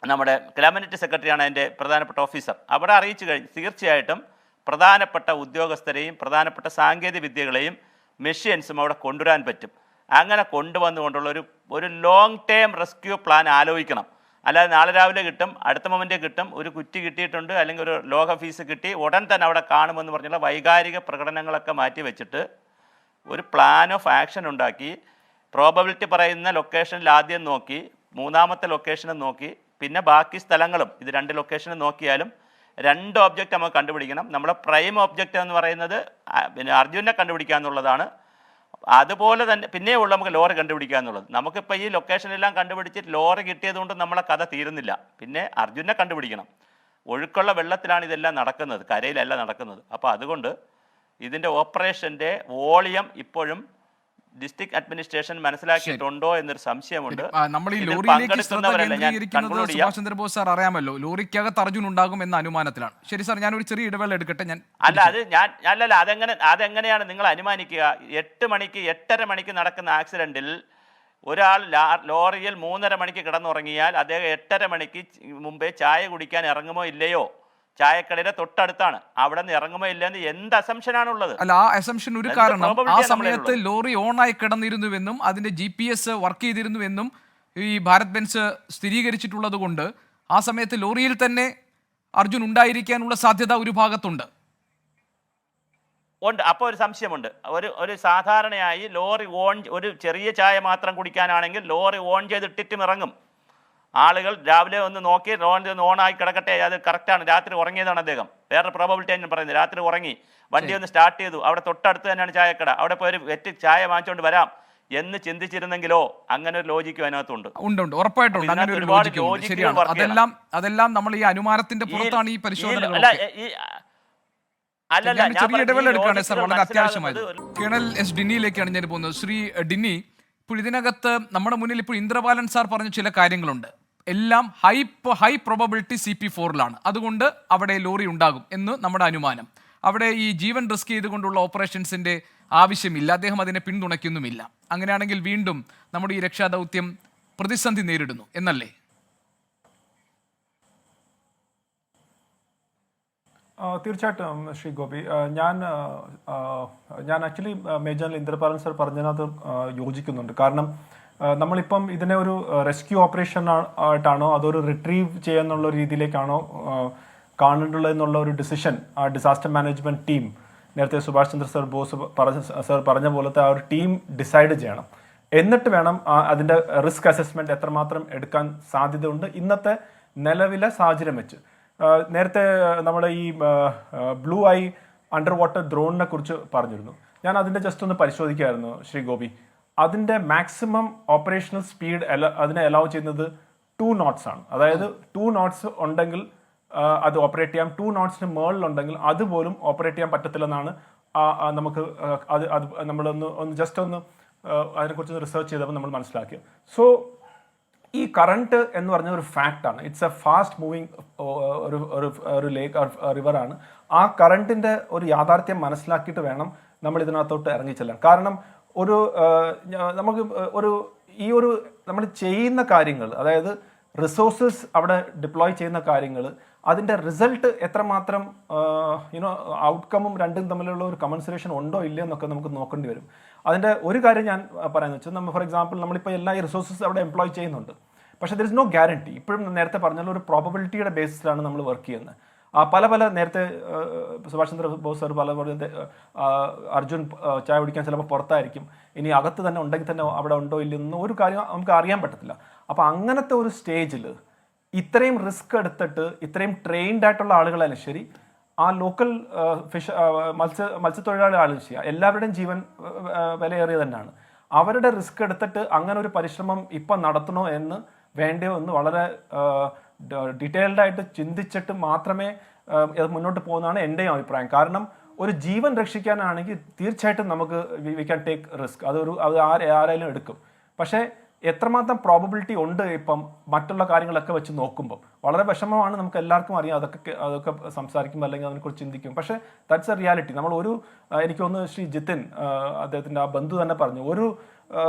നമ്മുടെ ക്യാബിനറ്റ് സെക്രട്ടറിയാണ് എൻ്റെ പ്രധാനപ്പെട്ട ഓഫീസർ. അവിടെ അറിയിച്ചു കഴിഞ്ഞ് തീർച്ചയായിട്ടും പ്രധാനപ്പെട്ട ഉദ്യോഗസ്ഥരെയും പ്രധാനപ്പെട്ട സാങ്കേതിക വിദ്യകളെയും മെഷീൻസും അവിടെ കൊണ്ടുവരാൻ പറ്റും. അങ്ങനെ കൊണ്ടുവന്നുകൊണ്ടുള്ള ഒരു ലോങ് ടേം റെസ്ക്യൂ പ്ലാൻ ആലോചിക്കണം. അല്ലാതെ നാളെ രാവിലെ കിട്ടും, അടുത്ത മൊമെൻ്റ് കിട്ടും, ഒരു കുറ്റി കിട്ടിയിട്ടുണ്ട് അല്ലെങ്കിൽ ഒരു ലോക ഫീസ് കിട്ടി ഉടൻ തന്നെ അവിടെ കാണുമെന്ന് പറഞ്ഞുള്ള വൈകാരിക പ്രകടനങ്ങളൊക്കെ മാറ്റി വെച്ചിട്ട് ഒരു പ്ലാൻ ഓഫ് ആക്ഷൻ ഉണ്ടാക്കി പ്രോബബിലിറ്റി പറയുന്ന ലൊക്കേഷനിൽ ആദ്യം നോക്കി, മൂന്നാമത്തെ ലൊക്കേഷനും നോക്കി, പിന്നെ ബാക്കി സ്ഥലങ്ങളും ഇത് 2 ലൊക്കേഷനും നോക്കിയാലും 2 ഒബ്ജക്റ്റ് നമുക്ക് കണ്ടുപിടിക്കണം. നമ്മുടെ പ്രൈം ഒബ്ജക്റ്റ് എന്ന് പറയുന്നത് പിന്നെ അർജുനെ കണ്ടുപിടിക്കുക എന്നുള്ളതാണ്. അതുപോലെ തന്നെ പിന്നെയുള്ള നമുക്ക് ലോറി കണ്ടുപിടിക്കുക എന്നുള്ളത്. നമുക്കിപ്പോൾ ഈ ലൊക്കേഷനെല്ലാം കണ്ടുപിടിച്ചിട്ട് ലോറി കിട്ടിയതുകൊണ്ട് നമ്മളെ കഥ തീരുന്നില്ല. പിന്നെ അർജുനെ കണ്ടുപിടിക്കണം. ഒഴുക്കുള്ള വെള്ളത്തിലാണ് ഇതെല്ലാം നടക്കുന്നത്, കരയിലല്ല നടക്കുന്നത്. അപ്പോൾ അതുകൊണ്ട് ഇതിൻ്റെ ഓപ്പറേഷൻ്റെ വോളിയം ഇപ്പോഴും ഡിസ്ട്രിക്ട് അഡ്മിനിസ്ട്രേഷൻ മനസ്സിലാക്കിയിട്ടുണ്ടോ എന്നൊരു സംശയമുണ്ട്. നമ്മൾ ഈ ലോറിയിലേക്ക് ശ്രദ്ധ കേന്ദ്രീകരിക്കുന്നത് സുഭാഷ് ചന്ദ്രബോസ് സാർ അറിയാമല്ലോ, ലോറിക്കകത്ത് അർജുൻ ഉണ്ടാകും എന്ന അനുമാനത്തിലാണ്. ശരി സാർ, ഞാനൊരു ചെറിയ ഇടവേള എടുക്കട്ടെ. അതെങ്ങനെയാണ് നിങ്ങൾ അനുമാനിക്കുക? 8:30 മണിക്ക് നടക്കുന്ന ആക്സിഡന്റിൽ ഒരാൾ ലോറിയിൽ 3:30 മണിക്ക് കിടന്നുറങ്ങിയാൽ അദ്ദേഹം 8:30 മണിക്ക് മുമ്പേ ചായ കുടിക്കാൻ ഇറങ്ങുമോ ഇല്ലയോ? ചായക്കടയുടെ തൊട്ടടുത്താണ്, അവിടെ നിന്ന് ഇറങ്ങുമോ ഇല്ലെന്ന് എന്ത് അസംഷനാണുള്ളത്? അല്ല, ആ അസംഷൻ ഒരു കാരണം ആ സമയത്ത് ലോറി ഓണായി കിടന്നിരുന്നുവെന്നും അതിന്റെ GPS വർക്ക് ചെയ്തിരുന്നുവെന്നും ഈ ഭാരത് ബെൻസ് സ്ഥിരീകരിച്ചിട്ടുള്ളത് കൊണ്ട് ആ സമയത്ത് ലോറിയിൽ തന്നെ അർജുൻ ഉണ്ടായിരിക്കാനുള്ള സാധ്യത ഒരു ഭാഗത്തുണ്ട്. അപ്പോൾ ഒരു സംശയമുണ്ട്. ഒരു സാധാരണയായി ലോറി ഒരു ചെറിയ ചായ മാത്രം കുടിക്കാനാണെങ്കിൽ ലോറി ഓൺ ചെയ്തിട്ടിട്ടും ഇറങ്ങും. ആളുകൾ രാവിലെ ഒന്ന് നോക്കി ഓണായി കിടക്കട്ടെ, അത് കറക്റ്റാണ്, രാത്രി ഉറങ്ങിയതാണ് അദ്ദേഹം. വേറെ പ്രോബബിലിറ്റി ഞാൻ പറയുന്നത്, രാത്രി ഉറങ്ങി, വണ്ടി ഒന്ന് സ്റ്റാർട്ട് ചെയ്തു, അവിടെ തൊട്ടടുത്ത് തന്നെയാണ് ചായക്കട, അവിടെ പോയി ഒരു വെറ്റ് ചായ വാങ്ങിച്ചുകൊണ്ട് വരാം എന്ന് ചിന്തിച്ചിരുന്നെങ്കിലോ അങ്ങനെ ഒരു ലോജിക്കും അതിനകത്തുണ്ട്. ഉണ്ട്, ഉറപ്പായിട്ടുണ്ട്. അങ്ങനെ ഒരു ലോജിക്കും ശരിയാണ്. അതെല്ലാം നമ്മൾ ഈ അനുമാനത്തിന്റെ പുറത്താണ് ഈ പരിശോധന. ചെറിയ ഇടവേള എടുക്കുകയാണ് സാർ, വളരെ അത്യാവശ്യമായത്. Colonel S. ഡിന്നിയിലേക്കാണ് ഞാൻ പോകുന്നത്. ശ്രീ ഡിന്നി, ഇപ്പോൾ ഇതിനകത്ത് നമ്മുടെ മുന്നിൽ ഇപ്പോൾ ഇന്ദ്രപാലൻ സാർ പറഞ്ഞ ചില കാര്യങ്ങളുണ്ട്. എല്ലാം ഹൈ പ്രോബബിലിറ്റി CP4-ലാണ്. അതുകൊണ്ട് അവിടെ ലോറി ഉണ്ടാകും എന്ന് നമ്മുടെ അനുമാനം. അവിടെ ഈ ജീവൻ റിസ്ക് ചെയ്തുകൊണ്ടുള്ള ഓപ്പറേഷൻസിന്റെ ആവശ്യമില്ല, അദ്ദേഹം അതിനെ പിന്തുണയ്ക്കുന്നുമില്ല. അങ്ങനെയാണെങ്കിൽ വീണ്ടും നമ്മുടെ ഈ രക്ഷാദൗത്യം പ്രതിസന്ധി നേരിടുന്നു എന്നല്ലേ? തീർച്ചയായിട്ടും ശ്രീ ഗോപി, ഞാൻ actually major general Indrapalan sir പറഞ്ഞതിനകത്ത് യോജിക്കുന്നുണ്ട്. കാരണം നമ്മളിപ്പം ഇതിനെ ഒരു റെസ്ക്യൂ ഓപ്പറേഷൻ ആയിട്ടാണോ അതൊരു റിട്രീവ് ചെയ്യാന്നുള്ള രീതിയിലേക്കാണോ കാണേണ്ടുള്ളതെന്നുള്ള ഒരു ഡിസിഷൻ ആ ഡിസാസ്റ്റർ മാനേജ്മെൻറ്റ് ടീം, നേരത്തെ സുഭാഷ് ചന്ദ്ര ബോസ് പറഞ്ഞ പോലത്തെ ആ ഒരു ടീം ഡിസൈഡ് ചെയ്യണം. എന്നിട്ട് വേണം അതിൻ്റെ റിസ്ക് അസസ്മെൻറ്റ് എത്രമാത്രം എടുക്കാൻ സാധ്യതയുണ്ട് ഇന്നത്തെ നിലവിലെ സാഹചര്യം വെച്ച്. നേരത്തെ നമ്മുടെ ഈ ബ്ലൂ ഐ അണ്ടർ വാട്ടർ ഡ്രോണിനെ കുറിച്ച് പറഞ്ഞിരുന്നു. ഞാൻ അതിൻ്റെ ജസ്റ്റ് ഒന്ന് പരിശോധിക്കുകയായിരുന്നു ശ്രീ ഗോപി. അതിൻ്റെ മാക്സിമം ഓപ്പറേഷണൽ സ്പീഡ് അതിനെ അലൗ ചെയ്യുന്നത് 2 knots ആണ്. അതായത് 2 knots ഉണ്ടെങ്കിൽ അത് ഓപ്പറേറ്റ് ചെയ്യാം. 2 knotsന് മുകളിലുണ്ടെങ്കിൽ അതുപോലും ഓപ്പറേറ്റ് ചെയ്യാൻ പറ്റത്തില്ലെന്നാണ് നമുക്ക് അത് നമ്മളൊന്ന് ജസ്റ്റ് ഒന്ന് അതിനെക്കുറിച്ച് റിസർച്ച് ചെയ്തപ്പോൾ നമ്മൾ മനസ്സിലാക്കിയത്. സോ ഈ കറണ്ട് എന്ന് പറഞ്ഞ ഒരു ഫാക്റ്റാണ്. ഇറ്റ്സ് എ ഫാസ്റ്റ് മൂവിങ് ഒരു ലേക്ക് റിവറാണ്. ആ കറണ്ടിൻ്റെ ഒരു യാഥാർത്ഥ്യം മനസ്സിലാക്കിയിട്ട് വേണം നമ്മൾ ഇതിനകത്തോട്ട് ഇറങ്ങിച്ചെല്ലാൻ. കാരണം നമുക്ക് നമ്മൾ ചെയ്യുന്ന കാര്യങ്ങൾ, അതായത് റിസോഴ്സസ് അവിടെ ഡിപ്ലോയ് ചെയ്യുന്ന കാര്യങ്ങൾ, അതിൻ്റെ റിസൾട്ട് എത്രമാത്രം ഔട്ട്കമും രണ്ടും തമ്മിലുള്ള ഒരു കമൻസറേഷൻ ഉണ്ടോ ഇല്ലയോ എന്നൊക്കെ നമുക്ക് നോക്കേണ്ടി വരും. അതിൻ്റെ ഒരു കാര്യം ഞാൻ പറയാമെന്ന് വെച്ചാൽ, നമ്മൾ ഫോർ എക്സാമ്പിൾ നമ്മളിപ്പോൾ എല്ലാ ഈ റിസോഴ്സസ് അവിടെ എംപ്ലോയ് ചെയ്യുന്നുണ്ട്. പക്ഷേ ദർ ഇസ് നോ ഗ്യാരണ്ടി. ഇപ്പോഴും നേരത്തെ പറഞ്ഞാൽ ഒരു പ്രോബബിലിറ്റിയുടെ ബേസിലാണ് നമ്മൾ വർക്ക് ചെയ്യുന്നത്. പല നേരത്തെ സുഭാഷ് ചന്ദ്ര ബോസ് സാർ പല അർജുൻ ചായ കുടിക്കാൻ ചിലപ്പോൾ പുറത്തായിരിക്കും, ഇനി അകത്ത് തന്നെ ഉണ്ടെങ്കിൽ തന്നെ അവിടെ ഉണ്ടോ ഇല്ലെന്നൊന്നും ഒരു കാര്യം നമുക്ക് അറിയാൻ പറ്റത്തില്ല. അപ്പോൾ അങ്ങനത്തെ ഒരു സ്റ്റേജിൽ ഇത്രയും റിസ്ക് എടുത്തിട്ട് ഇത്രയും ട്രെയിൻഡ് ആയിട്ടുള്ള ആളുകളായാലും ശരി, ആ ലോക്കൽ മത്സ്യത്തൊഴിലാളി ആളുകൾ ചെയ്യുക, എല്ലാവരുടെയും ജീവൻ വിലയേറിയ തന്നെയാണ്. അവരുടെ റിസ്ക് എടുത്തിട്ട് അങ്ങനെ ഒരു പരിശ്രമം ഇപ്പം നടത്തണോ എന്ന് വേണ്ടയോ എന്ന് വളരെ ഡീറ്റെയിൽഡ് ആയിട്ട് ചിന്തിച്ചിട്ട് മാത്രമേ അത് മുന്നോട്ട് പോകുന്നതാണ് എൻ്റെയും അഭിപ്രായം. കാരണം ഒരു ജീവൻ രക്ഷിക്കാനാണെങ്കിൽ തീർച്ചയായിട്ടും നമുക്ക് വി ക്യാൻ ടേക്ക് റിസ്ക്. അത് ആരായാലും എടുക്കും. പക്ഷേ എത്രമാത്രം പ്രോബബിലിറ്റി ഉണ്ട് ഇപ്പം മറ്റുള്ള കാര്യങ്ങളൊക്കെ വെച്ച് നോക്കുമ്പോൾ വളരെ വിഷമമാണ്. നമുക്ക് എല്ലാവർക്കും അറിയാം, അതൊക്കെ സംസാരിക്കുമ്പോൾ അല്ലെങ്കിൽ അതിനെക്കുറിച്ച് ചിന്തിക്കും. പക്ഷേ ദാറ്റ്സ് എ റിയാലിറ്റി. നമ്മൾ എനിക്ക് തോന്നുന്നു ശ്രീ ജിതിൻ അദ്ദേഹത്തിൻ്റെ ആ ബന്ധു തന്നെ പറഞ്ഞു,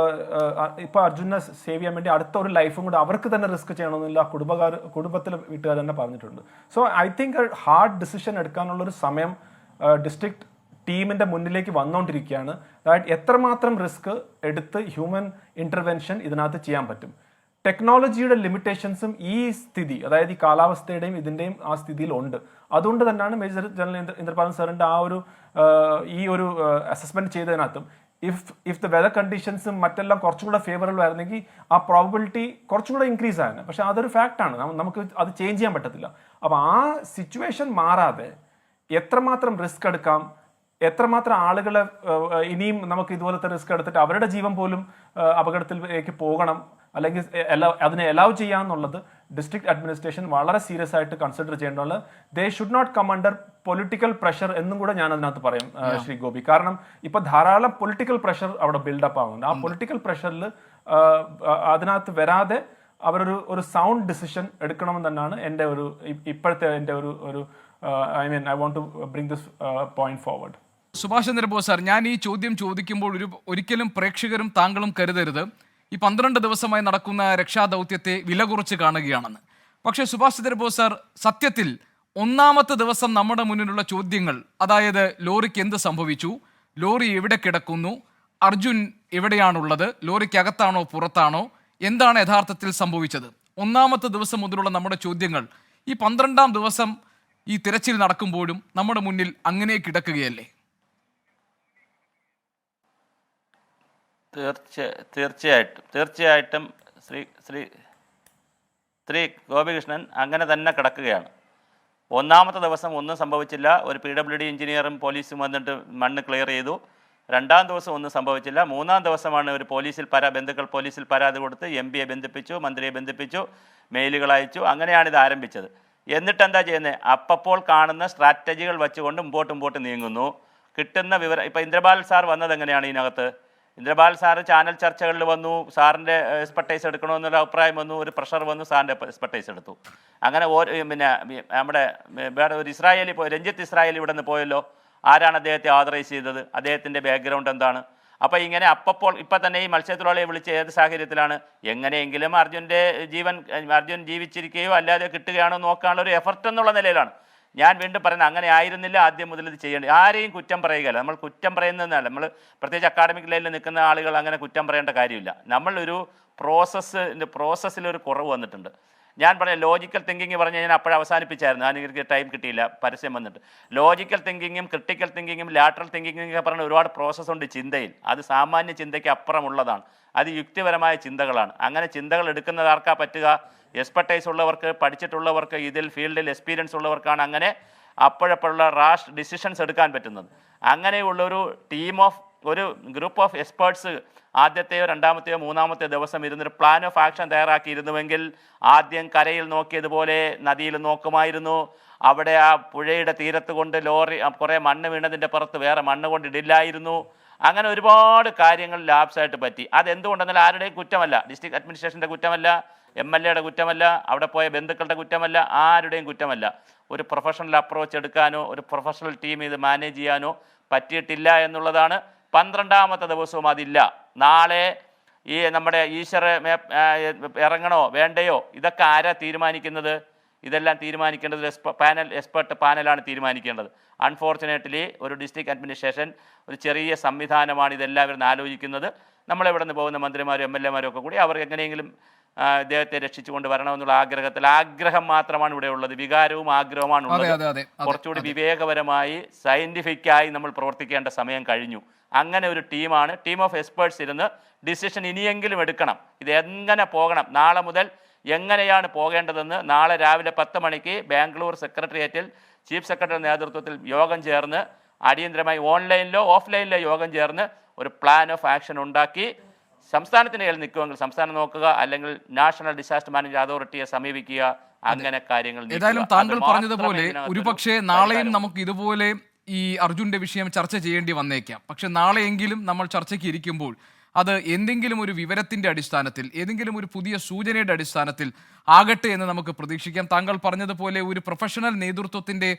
ഇപ്പോൾ അർജുനെ സേവ് ചെയ്യാൻ വേണ്ടി അടുത്ത ഒരു ലൈഫും കൂടെ അവർക്ക് തന്നെ റിസ്ക് ചെയ്യണമെന്നില്ല കുടുംബത്തിലെ വീട്ടുകാർ തന്നെ പറഞ്ഞിട്ടുണ്ട്. So I think hard decision എടുക്കാനുള്ളൊരു സമയം ഡിസ്ട്രിക്ട് ടീമിൻ്റെ മുന്നിലേക്ക് വന്നുകൊണ്ടിരിക്കുകയാണ്. അതായത് എത്രമാത്രം റിസ്ക് എടുത്ത് ഹ്യൂമൻ ഇൻ്റർവെൻഷൻ ഇതിനകത്ത് ചെയ്യാൻ പറ്റും. ടെക്നോളജിയുടെ ലിമിറ്റേഷൻസും ഈ സ്ഥിതി, അതായത് ഈ കാലാവസ്ഥയുടെയും ഇതിൻ്റെയും ആ സ്ഥിതിയിലുണ്ട്. അതുകൊണ്ട് തന്നെയാണ് മേജർ ജനറൽ ഇന്ദ്രപാലൻ സാറിൻ്റെ ഈ ഒരു അസസ്മെൻറ്റ് ചെയ്തതിനകത്തും ഇഫ് ദ വെതർ കണ്ടീഷൻസും മറ്റെല്ലാം കുറച്ചും കൂടെ ഫേവറബിൾ ആയിരുന്നെങ്കിൽ ആ പ്രോബബിലിറ്റി കുറച്ചും കൂടെ ഇൻക്രീസ് ആയിരുന്നു. പക്ഷേ അതൊരു ഫാക്റ്റാണ്, നമുക്ക് അത് ചേഞ്ച് ചെയ്യാൻ പറ്റത്തില്ല. അപ്പോൾ ആ സിറ്റുവേഷൻ മാറാതെ എത്രമാത്രം റിസ്ക് എടുക്കാം, എത്രമാത്രം ആളുകളെ ഇനിയും നമുക്ക് ഇതുപോലത്തെ റിസ്ക് എടുത്തിട്ട് അവരുടെ ജീവൻ പോലും അപകടത്തിലേക്ക് പോകണം അല്ലെങ്കിൽ അതിനെ അലൗ ചെയ്യാന്നുള്ളത് ഡിസ്ട്രിക്ട് അഡ്മിനിസ്ട്രേഷൻ വളരെ സീരിയസ് ആയിട്ട് കൺസിഡർ ചെയ്യേണ്ടതുള്ളത്. They should not come under political pressure എന്നും കൂടെ ഞാൻ അതിനകത്ത് പറയും ശ്രീ ഗോപി. കാരണം ഇപ്പൊ ധാരാളം പൊളിറ്റിക്കൽ പ്രഷർ അവിടെ ബിൽഡപ്പ് ആവുന്നുണ്ട്. ആ പൊളിറ്റിക്കൽ പ്രഷറിൽ അതിനകത്ത് വരാതെ അവരൊരു സൗണ്ട് ഡിസിഷൻ എടുക്കണമെന്ന് തന്നെയാണ് എൻ്റെ ഇപ്പോഴത്തെ എൻ്റെ I want to bring this point forward. Subhash Chandrabose sir, ഞാൻ ഈ ചോദ്യം ചോദിക്കുമ്പോൾ ഒരിക്കലും പ്രേക്ഷകരും താങ്കളും കരുതരുത് ഈ 12 ദിവസമായി നടക്കുന്ന രക്ഷാദൗത്യത്തെ വില കുറച്ച് കാണുകയാണെന്ന്. പക്ഷേ സുഭാഷ് ചന്ദ്രബോസ് സാർ, സത്യത്തിൽ ഒന്നാമത്തെ ദിവസം നമ്മുടെ മുന്നിലുള്ള ചോദ്യങ്ങൾ, അതായത് ലോറിക്ക് എന്ത് സംഭവിച്ചു, ലോറി എവിടെ കിടക്കുന്നു, അർജുൻ എവിടെയാണുള്ളത്, ലോറിക്കകത്താണോ പുറത്താണോ, എന്താണ് യഥാർത്ഥത്തിൽ സംഭവിച്ചത്, ഒന്നാമത്തെ ദിവസം മുതലുള്ള നമ്മുടെ ചോദ്യങ്ങൾ ഈ 12ാം ദിവസം ഈ തിരച്ചിൽ നടക്കുമ്പോഴും നമ്മുടെ മുന്നിൽ അങ്ങനെ കിടക്കുകയല്ലേ? തീർച്ചയായിട്ടും ശ്രീ ഗോപികൃഷ്ണൻ അങ്ങനെ തന്നെ കിടക്കുകയാണ്. ഒന്നാമത്തെ ദിവസം ഒന്നും സംഭവിച്ചില്ല. ഒരു PWD എഞ്ചിനീയറും പോലീസും വന്നിട്ട് മണ്ണ് ക്ലിയർ ചെയ്തു. 2ാം ദിവസം ഒന്നും സംഭവിച്ചില്ല. 3ാം ദിവസമാണ് ഒരു ബന്ധുക്കൾ പോലീസിൽ പരാതി കൊടുത്ത് MP-യെ ബന്ധിപ്പിച്ചു, മന്ത്രിയെ ബന്ധിപ്പിച്ചു, മെയിലുകൾ അയച്ചു. അങ്ങനെയാണ് ഇത് ആരംഭിച്ചത്. എന്നിട്ട് എന്താ ചെയ്യുന്നത്? അപ്പോൾ കാണുന്ന സ്ട്രാറ്റജികൾ വെച്ചുകൊണ്ട് മുമ്പോട്ട് നീങ്ങുന്നു. കിട്ടുന്ന വിവരം ഇപ്പോൾ ഇന്ദ്രപാൽ സാർ വന്നത് എങ്ങനെയാണ് ഇതിനകത്ത്? ഇന്ദ്രപാൽ സാറ് ചാനൽ ചർച്ചകളിൽ വന്നു, സാറിൻ്റെ എക്സ്പെർട്ടൈസ് എടുക്കണമെന്നൊരു അഭിപ്രായം വന്നു, ഒരു പ്രഷർ വന്നു, സാറിൻ്റെ എക്സ്പെർട്ടൈസ് എടുത്തു. അങ്ങനെ പിന്നെ നമ്മുടെ വേറെ ഒരു ഇസ്രായേലി രഞ്ജിത്ത് ഇസ്രായേലി ഇവിടെ നിന്ന് പോയല്ലോ. ആരാണ് അദ്ദേഹത്തെ ഓതറൈസ് ചെയ്തത്? അദ്ദേഹത്തിൻ്റെ ബാക്ക്ഗ്രൗണ്ട് എന്താണ്? അപ്പോൾ ഇങ്ങനെ ഇപ്പം തന്നെ ഈ മത്സ്യത്തൊഴിലാളിയെ വിളിച്ച് ഏത് സാഹചര്യത്തിലാണ് എങ്ങനെയെങ്കിലും അർജുൻ ജീവിച്ചിരിക്കുകയോ അല്ലാതെ കിട്ടുകയാണോ നോക്കാനുള്ള ഒരു എഫർട്ട് എന്നുള്ള നിലയിലാണ്. ഞാൻ വീണ്ടും പറയുന്നത് അങ്ങനെ ആയിരുന്നില്ല ആദ്യം മുതൽ ഇത് ചെയ്യേണ്ടത്. ആരെയും കുറ്റം പറയുകയല്ല. നമ്മൾ കുറ്റം പറയുന്നതല്ല, നമ്മൾ പ്രത്യേകിച്ച് അക്കാഡമിക് ലൈനിൽ നിൽക്കുന്ന ആളുകൾ അങ്ങനെ കുറ്റം പറയേണ്ട കാര്യമില്ല. നമ്മളൊരു പ്രോസസ്സിലൊരു കുറവ് വന്നിട്ടുണ്ട്. ഞാൻ പറയാം ലോജിക്കൽ തിങ്കിങ് പറഞ്ഞ് ഞാൻ അപ്പോഴും അവസാനിപ്പിച്ചായിരുന്നു, എനിക്ക് ടൈം കിട്ടിയില്ല, പരസ്യം വന്നിട്ട്. ലോജിക്കൽ തിങ്കിങ്ങും ക്രിട്ടിക്കൽ തിങ്കിങ്ങും ലാറ്ററൽ തിങ്കിങ്ങും ഒക്കെ പറഞ്ഞ ഒരുപാട് പ്രോസസ്സ് ഉണ്ട് ചിന്തയിൽ. അത് സാമാന്യ ചിന്തയ്ക്ക് അപ്പുറമുള്ളതാണ്, അത് യുക്തിപരമായ ചിന്തകളാണ്. അങ്ങനെ ചിന്തകൾ എടുക്കുന്നത് ആർക്കാ പറ്റുക? എക്സ്പെർട്ടൈസ് ഉള്ളവർക്ക്, പഠിച്ചിട്ടുള്ളവർക്ക്, ഇതിൽ ഫീൽഡിൽ എക്സ്പീരിയൻസ് ഉള്ളവർക്കാണ് അങ്ങനെ അപ്പോഴപ്പോഴുള്ള റാഷ് ഡിസിഷൻസ് എടുക്കാൻ പറ്റുന്നത്. അങ്ങനെയുള്ളൊരു ഒരു ഗ്രൂപ്പ് ഓഫ് എക്സ്പേർട്സ് ആദ്യത്തെയോ രണ്ടാമത്തെയോ മൂന്നാമത്തെയോ ദിവസം ഇരുന്നൊരു പ്ലാൻ ഓഫ് ആക്ഷൻ തയ്യാറാക്കിയിരുന്നുവെങ്കിൽ ആദ്യം കരയിൽ നോക്കിയതുപോലെ നദിയിൽ നോക്കുമായിരുന്നു. അവിടെ ആ പുഴയുടെ തീരത്ത് കൊണ്ട് ലോറി കുറേ മണ്ണ് വീണതിൻ്റെ പുറത്ത് വേറെ മണ്ണ് കൊണ്ടിടില്ലായിരുന്നു. അങ്ങനെ ഒരുപാട് കാര്യങ്ങൾ ലാബ്സായിട്ട് പറ്റി. അതെന്തുകൊണ്ടെന്നാൽ ആരുടെയും കുറ്റമല്ല, ഡിസ്ട്രിക്ട് അഡ്മിനിസ്ട്രേഷൻ്റെ കുറ്റമല്ല, MLA യുടെ കുറ്റമല്ല, അവിടെ പോയ ബന്ധുക്കളുടെ കുറ്റമല്ല, ആരുടെയും കുറ്റമല്ല. ഒരു പ്രൊഫഷണൽ അപ്രോച്ച് എടുക്കാനോ ഒരു പ്രൊഫഷണൽ ടീം ഇത് മാനേജ് ചെയ്യാനോ പറ്റിയിട്ടില്ല എന്നുള്ളതാണ്. 12ാമത്തെ ദിവസവും അതില്ല. നാളെ ഈ നമ്മുടെ ഈശ്വര ഇറങ്ങണോ വേണ്ടയോ ഇതൊക്കെ ആരാ തീരുമാനിക്കുന്നത്? ഇതെല്ലാം തീരുമാനിക്കേണ്ടത് എക്സ്പെർട്ട് പാനലാണ് തീരുമാനിക്കേണ്ടത്. അൺഫോർച്ചുനേറ്റ്ലി ഒരു ഡിസ്ട്രിക്ട് അഡ്മിനിസ്ട്രേഷൻ ഒരു ചെറിയ സംവിധാനമാണ് ഇതെല്ലാവരും ആലോചിക്കുന്നത്. നമ്മളിവിടെ നിന്ന് പോകുന്ന മന്ത്രിമാരും MLA മാരും ഒക്കെ കൂടി അവർ എങ്ങനെയെങ്കിലും ഇദ്ദേഹത്തെ രക്ഷിച്ചുകൊണ്ട് വരണമെന്നുള്ള ആഗ്രഹം മാത്രമാണ് ഇവിടെ ഉള്ളത്. വികാരവും ആഗ്രഹവുമാണ് ഉള്ളത്. കുറച്ചുകൂടി വിവേകപരമായി സയന്റിഫിക്കായി നമ്മൾ പ്രവർത്തിക്കേണ്ട സമയം കഴിഞ്ഞു. അങ്ങനെ ഒരു ടീം ഓഫ് എക്സ്പേർട്സ് ഇരുന്ന് ഡിസിഷൻ ഇനിയെങ്കിലും എടുക്കണം. ഇത് എങ്ങനെ പോകണം, നാളെ മുതൽ എങ്ങനെയാണ് പോകേണ്ടതെന്ന് നാളെ രാവിലെ 10 മണിക്ക് ബാംഗ്ലൂർ സെക്രട്ടേറിയറ്റിൽ ചീഫ് സെക്രട്ടറിയുടെ നേതൃത്വത്തിൽ യോഗം ചേർന്ന് അടിയന്തരമായി ഓൺലൈനിലോ ഓഫ്ലൈനിലോ യോഗം ചേർന്ന് ഒരു പ്ലാൻ ഓഫ് ആക്ഷൻ ഉണ്ടാക്കി സംസ്ഥാനത്തിൻ്റെ കയ്യിൽ നിൽക്കുമെങ്കിൽ സംസ്ഥാനം നോക്കുക, അല്ലെങ്കിൽ നാഷണൽ ഡിസാസ്റ്റർ മാനേജ്മെന്റ് അതോറിറ്റിയെ സമീപിക്കുക. അങ്ങനെ കാര്യങ്ങൾ ഏതായാലും താങ്കൾ പറഞ്ഞതുപോലെ ഒരുപക്ഷെ നാളെയും നമുക്ക് ഇതുപോലെ ഈ അർജുൻ്റെ വിഷയം ചർച്ച ചെയ്യേണ്ടി വന്നേക്കാം. പക്ഷെ നാളെയെങ്കിലും നമ്മൾ ചർച്ചയ്ക്ക് ഇരിക്കുമ്പോൾ അത് എന്തെങ്കിലും ഒരു വിവരത്തിൻ്റെ അടിസ്ഥാനത്തിൽ, ഏതെങ്കിലും ഒരു പുതിയ സൂചനയുടെ അടിസ്ഥാനത്തിൽ ആകട്ടെ എന്ന് നമുക്ക് പ്രതീക്ഷിക്കാം. താങ്കൾ പറഞ്ഞതുപോലെ ഒരു പ്രൊഫഷണൽ നേതൃത്വത്തിൻ്റെ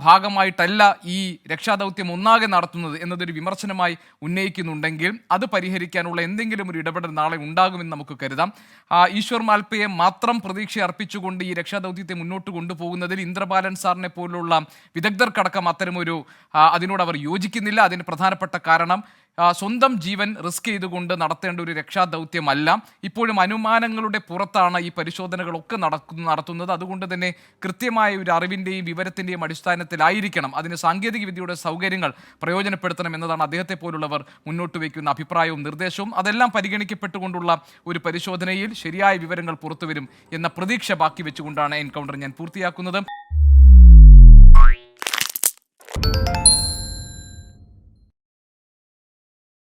ഭാഗമായിട്ടല്ല ഈ രക്ഷാദൗത്യം ഒന്നാകെ നടത്തുന്നത് എന്നതൊരു വിമർശനമായി ഉന്നയിക്കുന്നുണ്ടെങ്കിൽ അത് പരിഹരിക്കാനുള്ള എന്തെങ്കിലും ഒരു ഇടപെടൽ നാളെ ഉണ്ടാകുമെന്ന് നമുക്ക് കരുതാം. ഈശ്വർ മാൽപ്പയെ മാത്രം പ്രതീക്ഷ അർപ്പിച്ചുകൊണ്ട് ഈ രക്ഷാദൗത്യത്തെ മുന്നോട്ട് കൊണ്ടുപോകുന്നതിൽ ഇന്ദ്രബാലൻ സാറിനെ പോലുള്ള വിദഗ്ധർക്കടക്കം അത്തരമൊരു അതിനോട് അവർ യോജിക്കുന്നില്ല. അതിന് പ്രധാനപ്പെട്ട കാരണം സ്വന്തം ജീവൻ റിസ്ക് ചെയ്തുകൊണ്ട് നടത്തേണ്ട ഒരു രക്ഷാദൗത്യമല്ല. ഇപ്പോഴും അനുമാനങ്ങളുടെ പുറത്താണ് ഈ പരിശോധനകളൊക്കെ നടത്തുന്നത്. അതുകൊണ്ട് തന്നെ കൃത്യമായ ഒരു അറിവിൻ്റെയും വിവരത്തിൻ്റെയും അടിസ്ഥാനത്തിലായിരിക്കണം അതിന് സാങ്കേതിക വിദ്യയുടെ സൗകര്യങ്ങൾ പ്രയോജനപ്പെടുത്തണം എന്നതാണ് അദ്ദേഹത്തെ പോലുള്ളവർ മുന്നോട്ട് വയ്ക്കുന്ന അഭിപ്രായവും നിർദ്ദേശവും. അതെല്ലാം പരിഗണിക്കപ്പെട്ടുകൊണ്ടുള്ള ഒരു പരിശോധനയിൽ ശരിയായ വിവരങ്ങൾ പുറത്തുവരും എന്ന പ്രതീക്ഷ ബാക്കി വെച്ചുകൊണ്ടാണ് എൻകൗണ്ടർ ഞാൻ പൂർത്തിയാക്കുന്നത്.